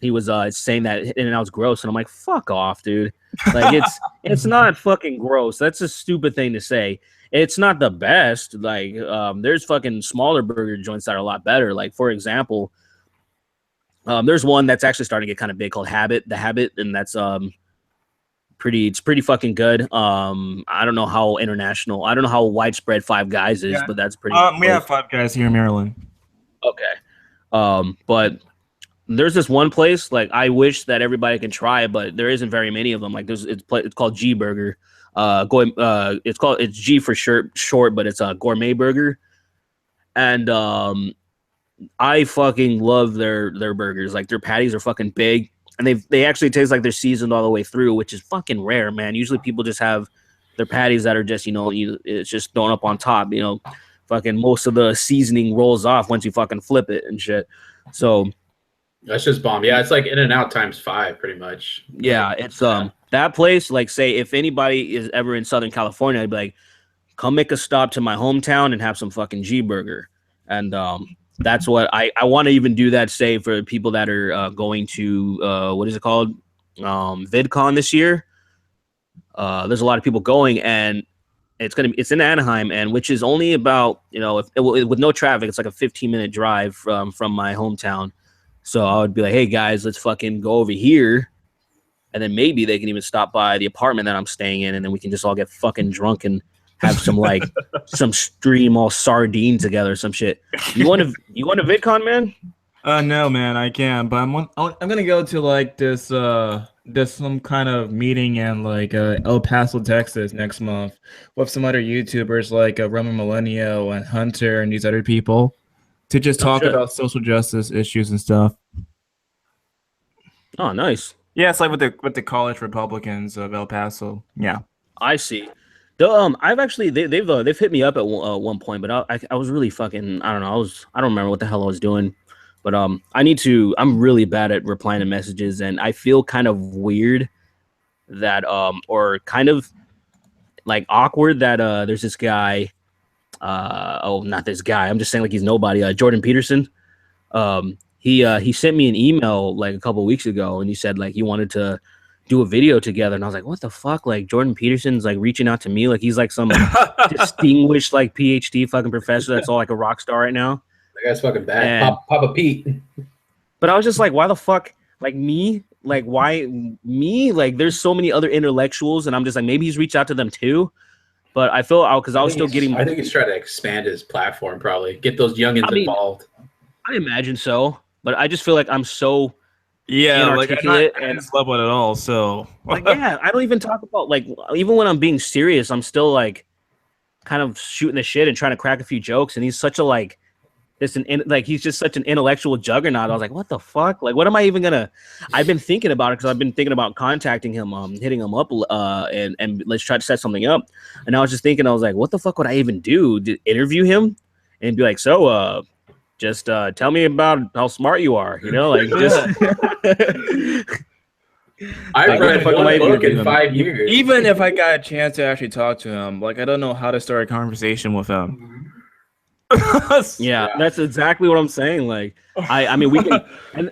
he was saying that In-N-Out's gross, and I'm like, fuck off, dude. Like it's not fucking gross. That's a stupid thing to say. It's not the best. Like there's fucking smaller burger joints that are a lot better. Like for example, there's one that's actually starting to get kind of big called The Habit, and that's it's pretty fucking good. I don't know how international, I don't know how widespread Five Guys is, but that's pretty we have Five Guys here in Maryland. Okay. But there's this one place, like I wish that everybody can try it, but there isn't very many of them. Like it's called G Burger. It's G for short, but it's a gourmet burger. And I fucking love their burgers. Like their patties are fucking big, and they actually taste like they're seasoned all the way through, which is fucking rare, man. Usually people just have their patties that are just, it's just thrown up on top, fucking most of the seasoning rolls off once you fucking flip it and shit. So that's just bomb. Yeah, it's like In-N-Out times 5 pretty much. Yeah, it's that place, like say if anybody is ever in Southern California, I'd be like, come make a stop to my hometown and have some fucking G Burger. And that's what I want to even do that, say, for people that are going to what is it called? VidCon this year. There's a lot of people going, and it's in Anaheim, and which is only about, with no traffic, it's like a 15-minute drive from my hometown. So I would be like, hey guys, let's fucking go over here. And then maybe they can even stop by the apartment that I'm staying in, and then we can just all get fucking drunk and have some like some stream all sardine together or some shit. You want to VidCon, man? No, man, I can't. But I'm gonna go to like this some kind of meeting in like El Paso, Texas next month with some other YouTubers like Roman Millennial and Hunter and these other people to just talk about social justice issues and stuff. Oh, nice. Yeah, it's like with the college Republicans of El Paso. Yeah, I see. I've actually they've hit me up at one point, but I was really fucking, I don't know, I don't remember what the hell I was doing, but I'm really bad at replying to messages, and I feel kind of weird that or kind of like awkward that there's this guy, not this guy, I'm just saying like he's nobody, Jordan Peterson. He sent me an email like a couple of weeks ago, and he said like he wanted to do a video together, and I was like, what the fuck? Like Jordan Peterson's like reaching out to me, like he's like some distinguished like PhD fucking professor that's all like a rock star right now. That guy's fucking bad. Papa Pete. But I was just like, why the fuck? Like me? Like why me? Like there's so many other intellectuals, and I'm just like, maybe he's reached out to them too. But I feel because I was still getting. I think he's trying to expand his platform, probably get those youngins involved. I imagine so, but I just feel like I'm so. Yeah, like I'm not and level at all. So like, yeah, I don't even talk about like, even when I'm being serious, I'm still like kind of shooting the shit and trying to crack a few jokes. And he's such a like he's just such an intellectual juggernaut. I was like, what the fuck? Like, what am I even gonna? I've been thinking about it because I've been thinking about contacting him, hitting him up, and let's try to set something up. And I was just thinking, I was like, what the fuck would I even do? Interview him and be like, so just tell me about how smart you are, like just. I read one book in 5 years. Even if I got a chance to actually talk to him, like I don't know how to start a conversation with him. Yeah, that's exactly what I'm saying. Like, I mean, we can. And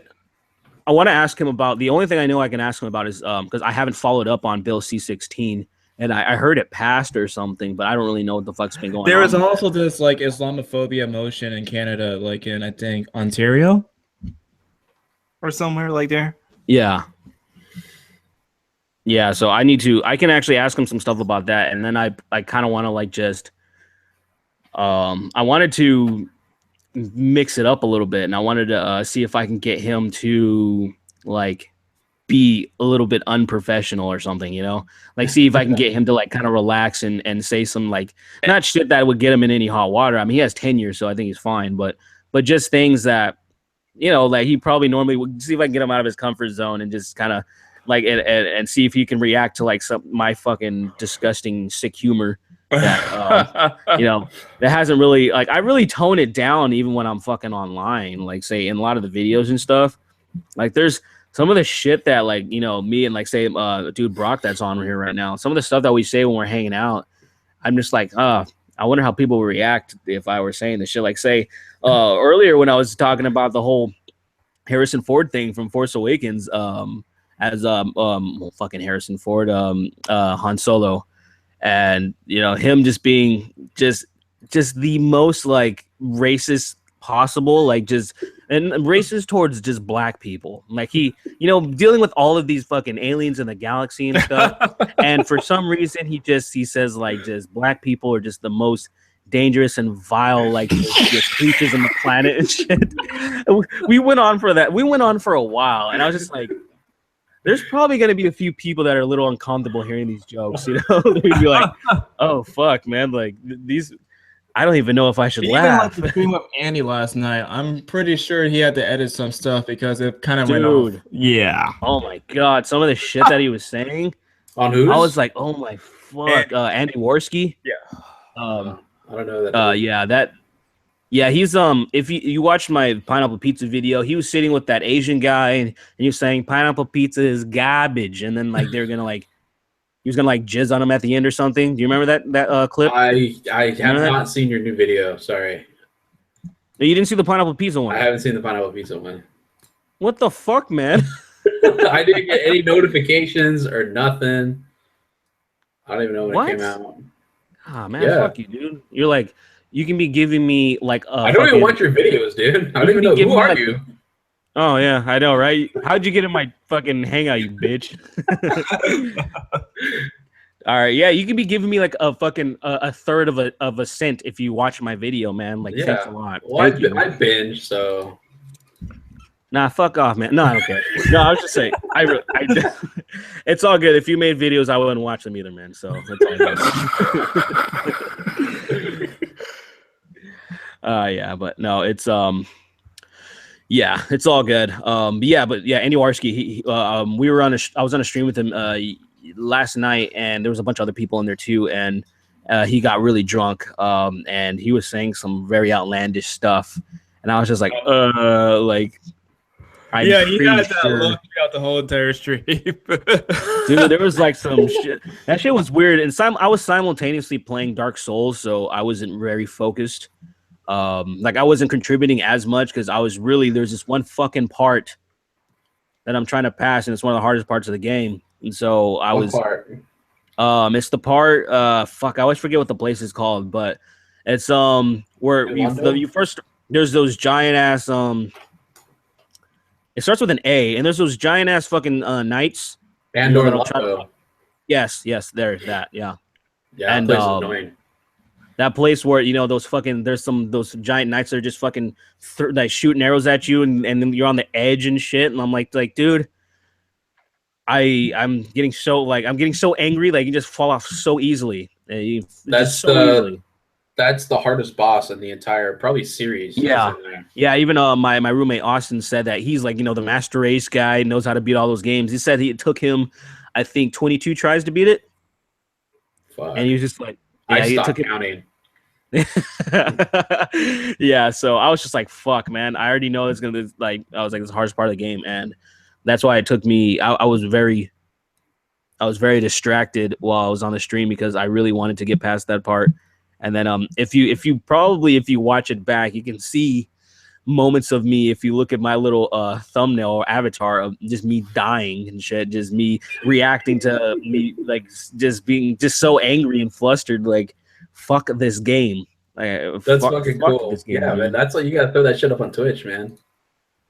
I want to ask him about, the only thing I know I can ask him about is because I haven't followed up on Bill C-16. And I heard it passed or something, but I don't really know what the fuck's been going on. There is also this like Islamophobia motion in Canada, like in I think Ontario or somewhere like there. Yeah. Yeah, so I can actually ask him some stuff about that, and then I kind of want to like just I wanted to mix it up a little bit, and I wanted to see if I can get him to like be a little bit unprofessional or something, like see if I can get him to like kind of relax and say some like not shit that would get him in any hot water. I mean, he has tenure, so I think he's fine, but just things that like he probably normally would. See if I can get him out of his comfort zone and just kind of like and see if he can react to like my fucking disgusting sick humor that that hasn't really, like, I really tone it down even when I'm fucking online, like say in a lot of the videos and stuff. Like there's some of the shit that like, me and like say dude Brock that's on here right now, some of the stuff that we say when we're hanging out, I'm just like, I wonder how people would react if I were saying this shit. Like say earlier when I was talking about the whole Harrison Ford thing from Force Awakens, as well, fucking Harrison Ford, Han Solo, and you know him just being just the most like racist possible, like just and racist towards just black people. Like he, you know, dealing with all of these fucking aliens in the galaxy and stuff. And for some reason, he says like just black people are just the most dangerous and vile, like just creatures on the planet and shit. We went on for that. We went on for a while, and I was just like, there's probably going to be a few people that are a little uncomfortable hearing these jokes, you know? We'd be like, oh, fuck, man. Like, these, I don't even know if I should laugh. Even like the stream with Andy last night, I'm pretty sure he had to edit some stuff because it kind of went off. Yeah. Oh, my God. Some of the shit that he was saying. On who? I was like, oh, my fuck. Andy Worski? Yeah. I don't know that. Yeah, he's if you watched my pineapple pizza video, he was sitting with that Asian guy and he was saying pineapple pizza is garbage, and then like they're gonna like he was gonna like jizz on him at the end or something. Do you remember that clip? I have not seen your new video. Sorry. You didn't see the pineapple pizza one? I haven't seen the pineapple pizza one. What the fuck, man? I didn't get any notifications or nothing. I don't even know when it came out. Ah, man, fuck you, dude. You're like, you can be giving me like I don't even watch your videos, dude. I don't even know who are you. Oh yeah, I know, right? How'd you get in my fucking hangout, you bitch? All right, yeah, you can be giving me like a fucking a third of a cent if you watch my video, man. Like, thanks a lot. Well, I binge, so. Nah, fuck off, man. No, I don't care. No, I was just saying, it's all good. If you made videos, I wouldn't watch them either, man. So it's all good. Yeah, but no, it's yeah, it's all good. Andy Warski, I was on a stream with him last night, and there was a bunch of other people in there too, and he got really drunk, and he was saying some very outlandish stuff, and I was just like, like. He got that look throughout the whole entire stream. Dude, there was like some shit. That shit was weird. And I was simultaneously playing Dark Souls, so I wasn't very focused. Like I wasn't contributing as much because there's this one fucking part that I'm trying to pass, and it's one of the hardest parts of the game. And so it's the part, I always forget what the place is called, but it's where you first, there's those giant ass it starts with an A, and there's those giant ass fucking knights. Yes, that, yeah. Yeah, and that place is annoying. That place where those giant knights that are just fucking like shooting arrows at you, and then you're on the edge and shit. And I'm like, dude, I'm getting so angry, like you just fall off so easily. That's the hardest boss in the entire probably series. Yeah. Even my roommate Austin said that he's like, the master race guy, knows how to beat all those games. He said it took him, I think, 22 tries to beat it. Fuck. And he was just like, I stopped counting. Yeah, so I was just like, fuck, man. I already know it's gonna like. I was like, it's the hardest part of the game, and that's why it took me. I was very distracted while I was on the stream because I really wanted to get past that part. And then if you watch it back, you can see moments of me. If you look at my little thumbnail or avatar of just me dying and shit, just me reacting to me, like just being just so angry and flustered, like fuck this game. That's fucking cool. This game, man. That's like, you gotta throw that shit up on Twitch, man.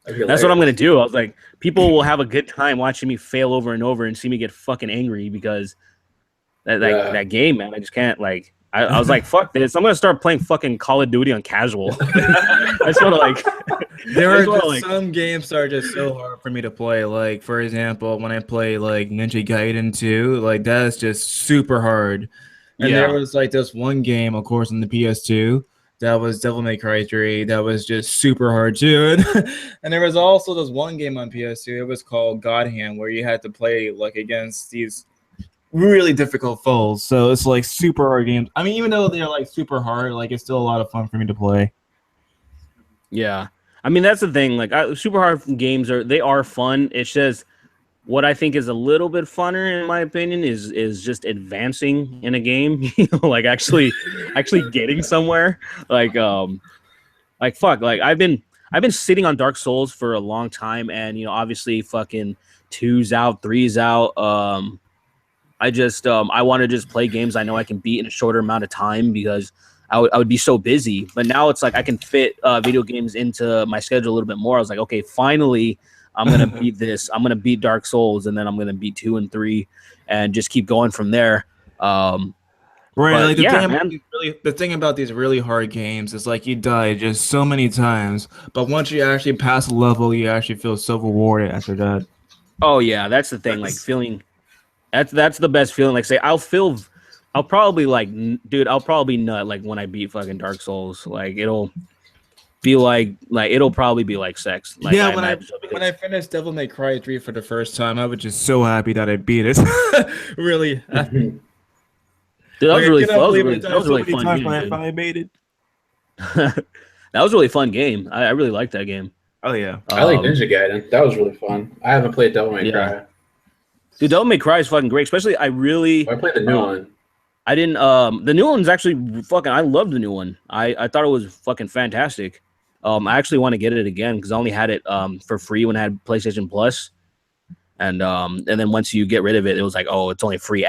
That's what I'm gonna do. I was like, people will have a good time watching me fail over and over and see me get fucking angry because that game, man. I just can't like. I was like, fuck this. I'm going to start playing fucking Call of Duty on casual. I sort of like... There are some games that are just so hard for me to play. Like, for example, when I play, like, Ninja Gaiden 2, like, that is just super hard. And there was, like, this one game, of course, on the PS2 that was Devil May Cry 3 that was just super hard, too. And there was also this one game on PS2. It was called God Hand, where you had to play, like, against these... really difficult foes, so it's like super hard games. I mean, even though they're like super hard, like it's still a lot of fun for me to play. Yeah, I mean that's the thing. Like super hard games are fun. It's just what I think is a little bit funner, in my opinion, is just advancing in a game. Like actually getting somewhere. Like fuck. Like I've been I've been sitting on Dark Souls for a long time, and obviously fucking 2's out, 3's out. I just I want to just play games I know I can beat in a shorter amount of time because I would be so busy. But now it's like I can fit video games into my schedule a little bit more. I was like, okay, finally I'm gonna beat this. I'm gonna beat Dark Souls, and then I'm gonna beat 2 and 3, and just keep going from there. Right, like the the thing about these really hard games is like you die just so many times, but once you actually pass a level, you actually feel so rewarded after that. Oh yeah, that's the thing. Like feeling, that's the best feeling. Like say, I'll probably dude, I'll probably nut like when I beat fucking Dark Souls. Like it'll be it'll probably be like sex. Like, yeah, when I finished Devil May Cry 3 for the first time, I was just so happy that I beat it. Really. Dude, that was really fun. That was really fun game, when I finally made it. That was a really fun game. I really liked that game. Oh yeah, I like Ninja Gaiden. That was really fun. I haven't played Devil May Cry. Dude, Devil May Cry is fucking great. Especially, I played the new one. I didn't. The new one's actually fucking. I love the new one. I thought it was fucking fantastic. I actually want to get it again because I only had it for free when I had PlayStation Plus. And then once you get rid of it, it was like, oh, it's only free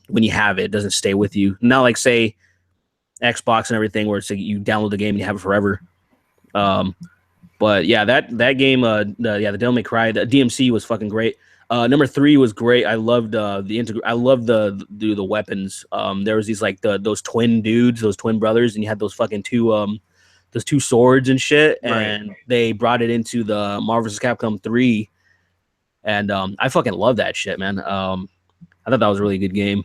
when you have it. It doesn't stay with you. Not like say Xbox and everything where it's like you download the game and you have it forever. But yeah, that game, the Devil May Cry, the DMC was fucking great. Number 3 was great. I loved the weapons. There was these like those twin dudes, those twin brothers, and you had those fucking those two swords and shit. And they brought it into the Marvel vs. Capcom 3. And I fucking love that shit, man. I thought that was a really good game.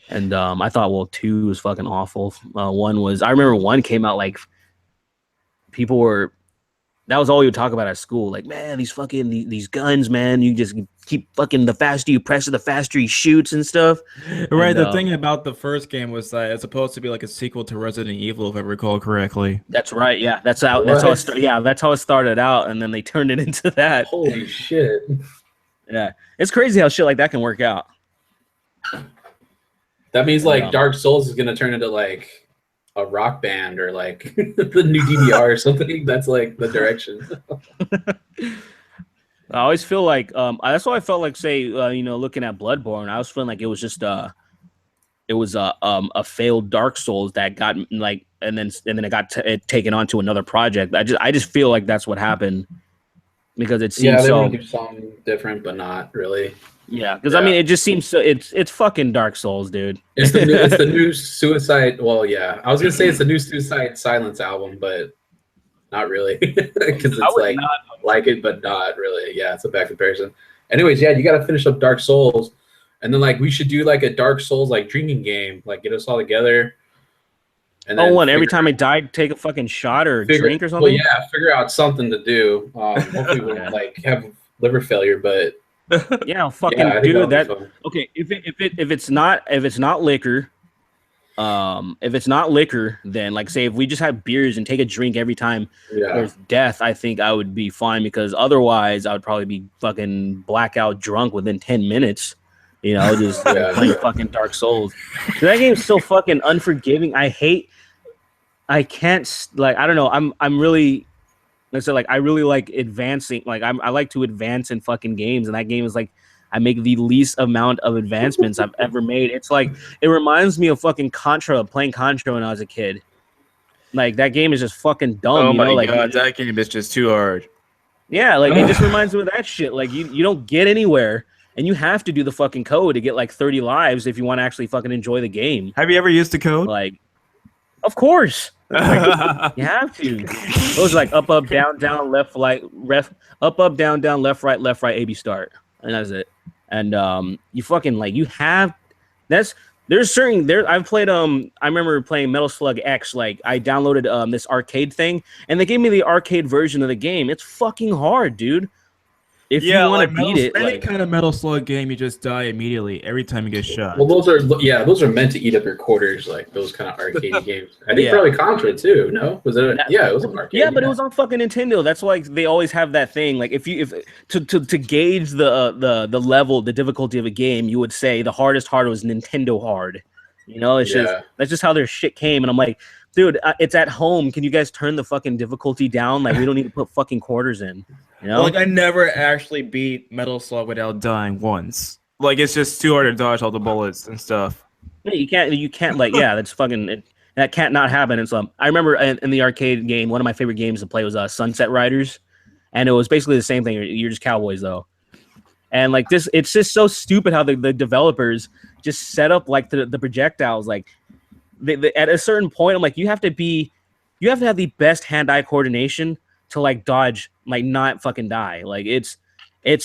And I thought, well, 2 was fucking awful. 1 was, I remember 1 came out like people were, that was all we would talk about at school. Like, man, these fucking, these guns, man, you just keep fucking, the faster you press it, the faster he shoots and stuff. Right. And, the thing about the first game was that it's supposed to be like a sequel to Resident Evil, if I recall correctly. That's right. Yeah. That's how it started out. And then they turned it into that. Holy shit. Yeah. It's crazy how shit like that can work out. That means like Dark Souls is going to turn into like a rock band or like the new DDR or something. That's like the direction. I always feel like that's why I felt like say looking at Bloodborne, I was feeling like it was just a failed Dark Souls that got like and then it got taken on to another project. I just feel like that's what happened because it seems they want to do something different, but not really. Yeah, because I mean, it just seems so. It's fucking Dark Souls, dude. It's the new Suicide. Well, yeah, I was gonna say it's the new Suicide Silence album, but not really, because it's like it, but not really. Yeah, it's a bad comparison. Anyways, yeah, you got to finish up Dark Souls, and then like we should do like a Dark Souls like drinking game, like get us all together. And then every time I die, take a fucking shot or drink or something. Well, yeah, figure out something to do. Hopefully, we won't like have liver failure, but. Yeah, fucking do that. Okay, if it's not liquor, then like say if we just have beers and take a drink every time there's death, I think I would be fine because otherwise I would probably be fucking blackout drunk within 10 minutes. Just playing fucking Dark Souls. That game's so fucking unforgiving. I can't like I don't know. I'm really. Like I said, like I really like advancing. Like I like to advance in fucking games, and that game is like I make the least amount of advancements I've ever made. It's like it reminds me of fucking playing Contra when I was a kid. Like that game is just fucking dumb. Oh my god, that game is just too hard. Yeah, like it just reminds me of that shit. Like you don't get anywhere, and you have to do the fucking code to get like 30 lives if you want to actually fucking enjoy the game. Have you ever used the code? Like, of course. You have to. Those are like up, down, left, up, down, left, right, AB start, and that's it. And you fucking like you have. I've played I remember playing Metal Slug X. Like I downloaded this arcade thing, and they gave me the arcade version of the game. It's fucking hard, dude. If you want to beat it, any kind of Metal Slug game, you just die immediately every time you get shot. Well, those are meant to eat up your quarters, like those kind of arcade games. I think probably Contra too. No, was it? It was an arcade. Yeah, but it was on fucking Nintendo. That's why they always have that thing. Like if to gauge the level, the difficulty of a game, you would say the hardest hard was Nintendo hard. It's just that's just how their shit came, and I'm like, dude, it's at home. Can you guys turn the fucking difficulty down? Like, we don't need to put fucking quarters in. You know? Like I never actually beat Metal Slug without dying once. Like it's just too hard to dodge all the bullets and stuff. You can't like, yeah, that's fucking. That can't not happen. And so I remember in the arcade game, one of my favorite games to play was Sunset Riders, and it was basically the same thing. You're just cowboys though, and like this, it's just so stupid how the developers just set up like the projectiles. Like at a certain point, I'm like, you have to have the best hand-eye coordination to like dodge, like not fucking die. Like it's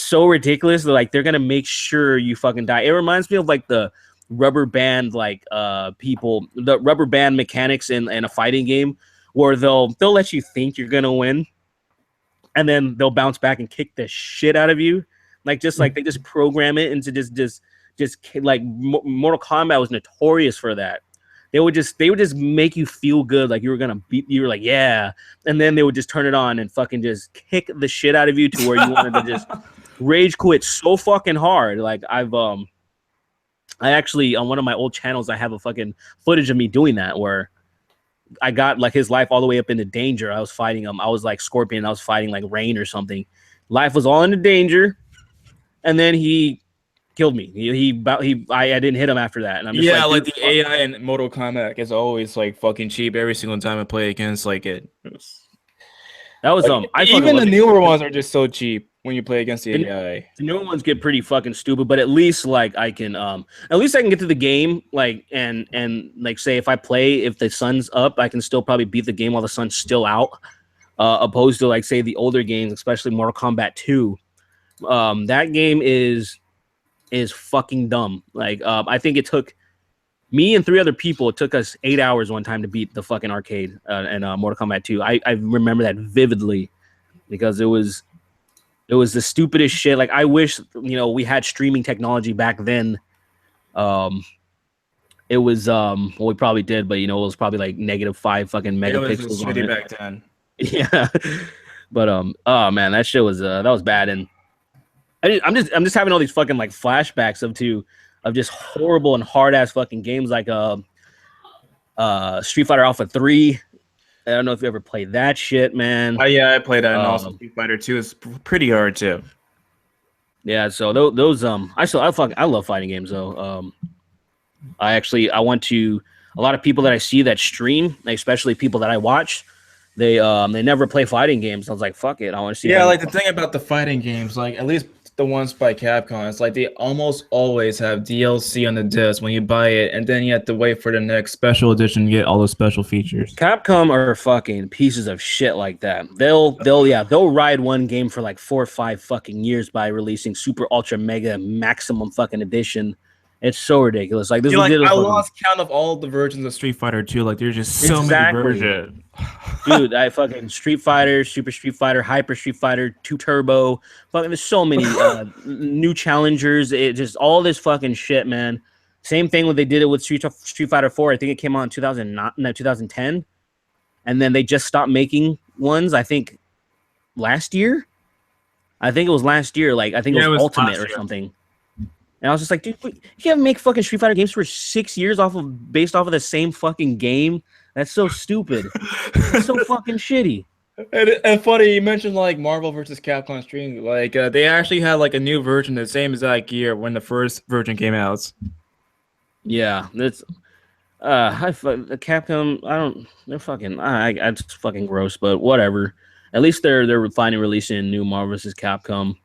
so ridiculous that like they're gonna make sure you fucking die. It reminds me of like the rubber band the rubber band mechanics in a fighting game where they'll let you think you're gonna win and then they'll bounce back and kick the shit out of you, like just like they just program it into just like Mortal Kombat was notorious for that. They would just make you feel good, like you were gonna beat. You were like, yeah, and then they would just turn it on and fucking just kick the shit out of you to where you wanted to just rage quit so fucking hard. Like I actually, on one of my old channels, I have a fucking footage of me doing that where I got like his life all the way up into danger. I was fighting him. I was like Scorpion. I was fighting like Rain or something. Life was all into danger, and then he killed me. I didn't hit him after that. And I'm just like the AI in Mortal Kombat is always like fucking cheap every single time I play against like it. That was like, even the newer ones are just so cheap when you play against the AI. The newer ones get pretty fucking stupid, but at least like I can get to the game like and like say if the sun's up, I can still probably beat the game while the sun's still out. Opposed to like say the older games, especially Mortal Kombat 2. That game is fucking dumb. Like I think it took me and 3 other people. It took us 8 hours one time to beat the fucking arcade and Mortal Kombat 2. I remember that vividly because it was the stupidest shit. Like I wish we had streaming technology back then. It was well, we probably did, but it was probably like -5 fucking megapixels. It was shitty back then. Yeah, but oh man, that shit was that was bad, and I'm just having all these fucking like flashbacks of just horrible and hard ass fucking games like Street Fighter Alpha 3. I don't know if you ever played that shit, man. Oh yeah, I played that, and also Street Fighter 2 is pretty hard too. Yeah, so those I love fighting games though. I went to a lot of people that I see that stream, especially people that I watch. They never play fighting games. I was like, fuck it, I want to see. Yeah, like the thing about the fighting games, like at least the ones by Capcom, it's like they almost always have DLC on the disc when you buy it, and then you have to wait for the next special edition to get all the special features. Capcom are fucking pieces of shit like that. They'll ride one game for like 4 or 5 fucking years by releasing Super Ultra Mega Maximum fucking edition. It's so ridiculous. Like this is I lost count of all the versions of Street Fighter 2. Like there's just so many versions. Dude, I fucking Street Fighter, Super Street Fighter, Hyper Street Fighter, 2 Turbo. Fucking there's so many new challengers. It just all this fucking shit, man. Same thing when they did it with Street Fighter 4. I think it came out in 2010. And then they just stopped making ones, I think last year. I think it was last year. Like I think it was Ultimate or something. And I was just like, dude, you can't make fucking Street Fighter games for 6 years based off of the same fucking game. That's so stupid. It's so fucking shitty. And funny, you mentioned like Marvel versus Capcom stream. Like they actually had like a new version the same exact year when the first version came out. Yeah, that's the Capcom. They're fucking. It's fucking gross, but whatever. At least they're finally releasing a new Marvel versus Capcom.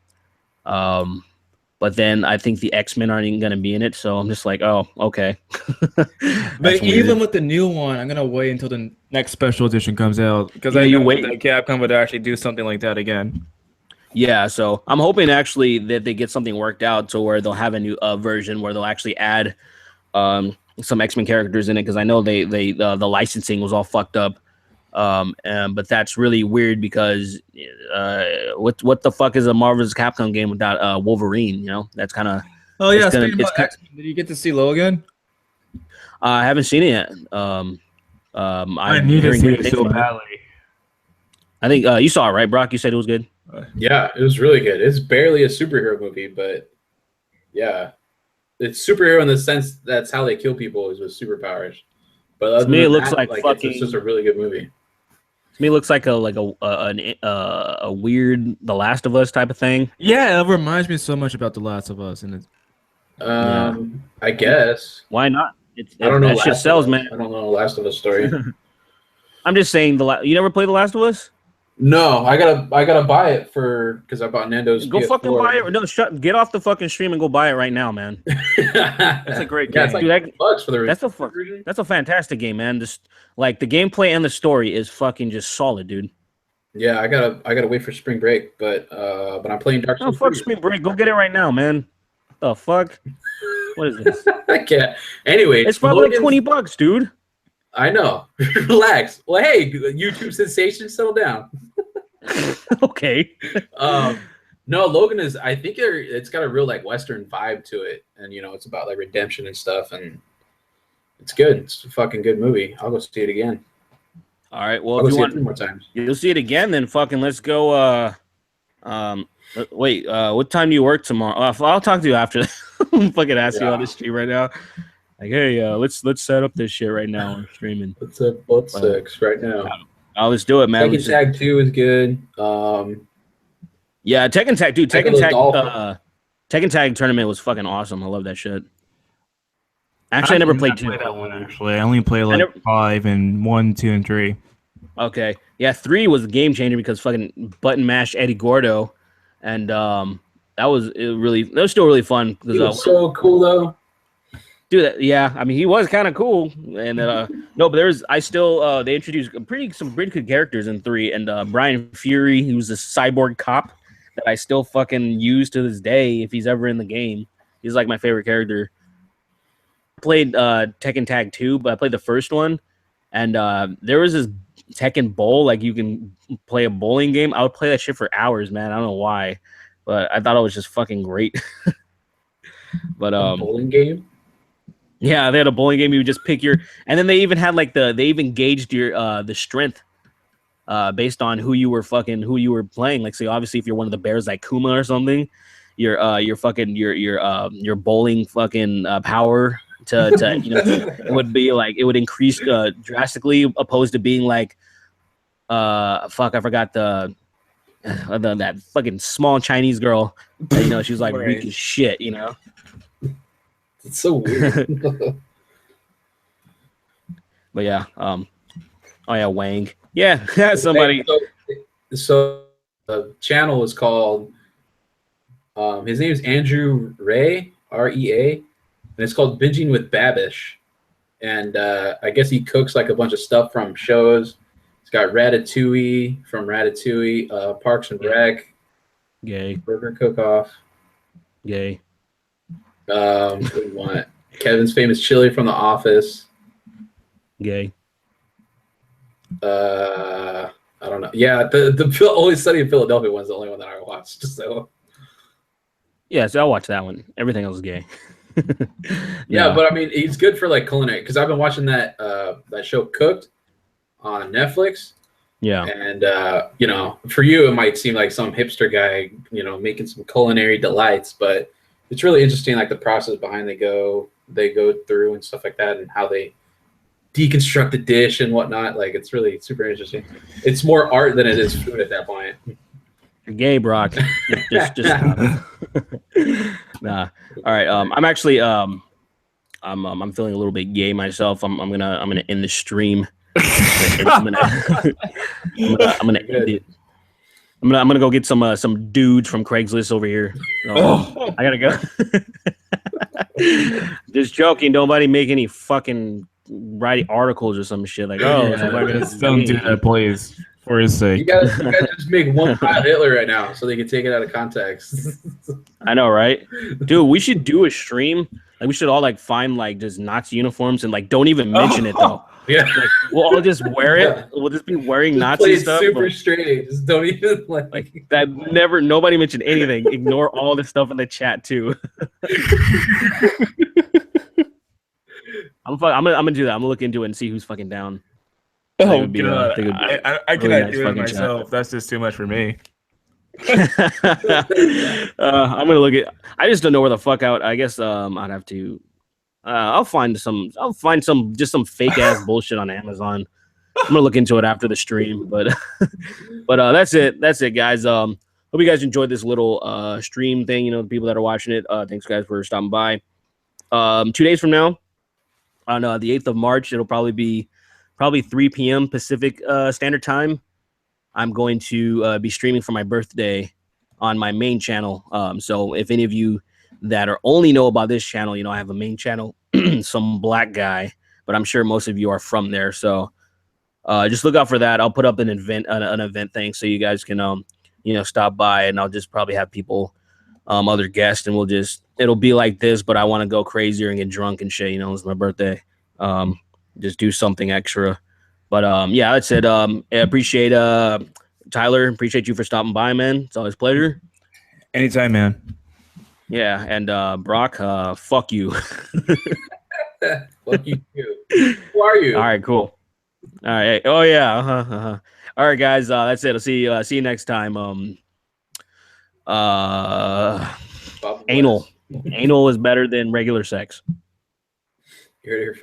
But then I think the X-Men aren't even going to be in it, so I'm just like, oh, okay. But even with the new one, I'm going to wait until the next special edition comes out because I know that Capcom would actually do something like that again. Yeah, so I'm hoping actually that they get something worked out to where they'll have a new version where they'll actually add some X-Men characters in it because I know the licensing was all fucked up. But that's really weird because what the fuck is a Marvel vs. Capcom game without Wolverine? That's kind of. Oh yeah, speaking about X-Men, did you get to see Logan? I haven't seen it yet. I need to see it so badly. I think you saw it, right, Brock? You said it was good. Yeah, it was really good. It's barely a superhero movie, but yeah, it's superhero in the sense that's how they kill people is with superpowers. But other To me, it than looks that, like like fucking. it's just a really good movie. To me, it looks like a weird The Last of Us type of thing. Yeah, it reminds me so much about The Last of Us, and it's I guess. Why not? I don't know That shit Last of sells, Us. man. I don't know Last of Us story. I'm just saying you never played The Last of Us? No, I gotta buy it because I bought Nando's Go PS4. fucking buy it. No, get off the fucking stream and go buy it right now, man. That's a great Yeah, it's game. like Dude, $2 for the that's that's a fantastic game, man. Just like the gameplay and the story is fucking just solid, dude. Yeah, I gotta wait for spring break, but I'm playing Dark Oh Souls. fuck 3. Spring Break. Go get it right now, man. The fuck? What is this? I can't. Anyway, It's probably like $20, dude. I know. Relax. Well, hey, YouTube sensation, settle down. Okay. No, Logan is. I think it's got a real like Western vibe to it, and it's about like redemption and stuff, and it's good. It's a fucking good movie. I'll go see it again. All right. Well, I'll if go you see it 3 want, more times. you'll see it again. Then fucking let's go. Wait. What time do you work tomorrow? I'll talk to you after. I'm fucking asking you on the stream right now. Like, hey, let's set up this shit right now. We're streaming. It's a butt 6 right now. Let's do it, man. Tekken Tag 2 is good. Yeah, Tekken Tag, dude. Tekken Tekken Tag tournament was fucking awesome. I love that shit. Actually, I never played 2. that one actually. I only played like 5 and 1, 2, and 3. Okay, yeah, 3 was a game changer because fucking button mash Eddie Gordo, and that was still really fun. He was so cool though. Dude, yeah, I mean he was kind of cool, and no, but they introduced some pretty good characters in 3, and Brian Fury, he was a cyborg cop that I still fucking use to this day if he's ever in the game. He's like my favorite character. I played Tekken Tag 2, but I played the first one, and there was this Tekken Bowl, like you can play a bowling game. I would play that shit for hours, man. I don't know why, but I thought it was just fucking great. But bowling game. Yeah, they had a bowling game. You would just pick and then they even had like they even gauged your the strength based on who you were playing. Like, so obviously if you're one of the bears like Kuma or something, your bowling fucking power to it would be like it would increase drastically opposed to being like I forgot that fucking small Chinese girl. She was like weak as shit. It's so weird. But yeah, oh yeah, Wang. Yeah, somebody. So the channel is called. His name is Andrew Rea, Rea, and it's called Binging with Babish. And I guess he cooks like a bunch of stuff from shows. It's got Ratatouille from Ratatouille, Parks and Rec, Gay, Burger Cook-Off. Gay. What do you want? Kevin's Famous Chili from The Office. Gay. I don't know. Yeah, the Always Sunny in Philadelphia one's the only one that I watched. So yeah, so I'll watch that one. Everything else is gay. Yeah, but I mean, he's good for like culinary because I've been watching that show Cooked on Netflix. Yeah, and for you it might seem like some hipster guy, making some culinary delights, but it's really interesting, like the process behind they go through and stuff like that, and how they deconstruct the dish and whatnot. Like, it's really super interesting. It's more art than it is food at that point. you're gay, Brock. just nah. All right. I'm actually I'm feeling a little bit gay myself. I'm gonna end the stream. I'm gonna end it. I'm gonna go get some dudes from Craigslist over here. I gotta go. Just joking. Nobody make any fucking write articles or some shit like, don't do that, please, for his sake. You guys just make one Heil Hitler right now so they can take it out of context. I know, right? Dude, we should do a stream. Like, we should all like find like just Nazi uniforms and like don't even mention it though. Yeah, like, we'll all just wear it. Yeah. We'll just be wearing Nazi stuff. Super straight. Just don't even like that. Nobody mentioned anything. Ignore all the stuff in the chat too. I'm gonna do that. I'm gonna look into it and see who's fucking down. Oh god, I cannot do it myself. Chat. That's just too much for me. I'm gonna look at. I just don't know where the fuck out. I guess I'd have to I'll find some just some fake ass bullshit on Amazon. I'm gonna look into it after the stream, but that's it, guys. Hope you guys enjoyed this little stream thing. You know, the people that are watching it, thanks guys for stopping by. 2 days from now, on the 8th of March, it'll probably be 3 p.m. Pacific Standard Time. I'm going to be streaming for my birthday on my main channel. So if any of you that are only know about this channel, you know, I have a main channel, some black guy, but I'm sure most of you are from there. So just look out for that. I'll put up an event thing so you guys can, you know, stop by, and I'll just probably have people, other guests, and it'll be like this, but I want to go crazier and get drunk and shit. You know, it's my birthday. Just do something extra. But yeah, that's it. I appreciate Tyler. Appreciate you for stopping by, man. It's always a pleasure. Anytime, man. Yeah, and Brock, fuck you. Fuck you too. Who are you? All right, cool. All right. Oh yeah. All right, guys. That's it. I'll see you next time. Anal is better than regular sex. You're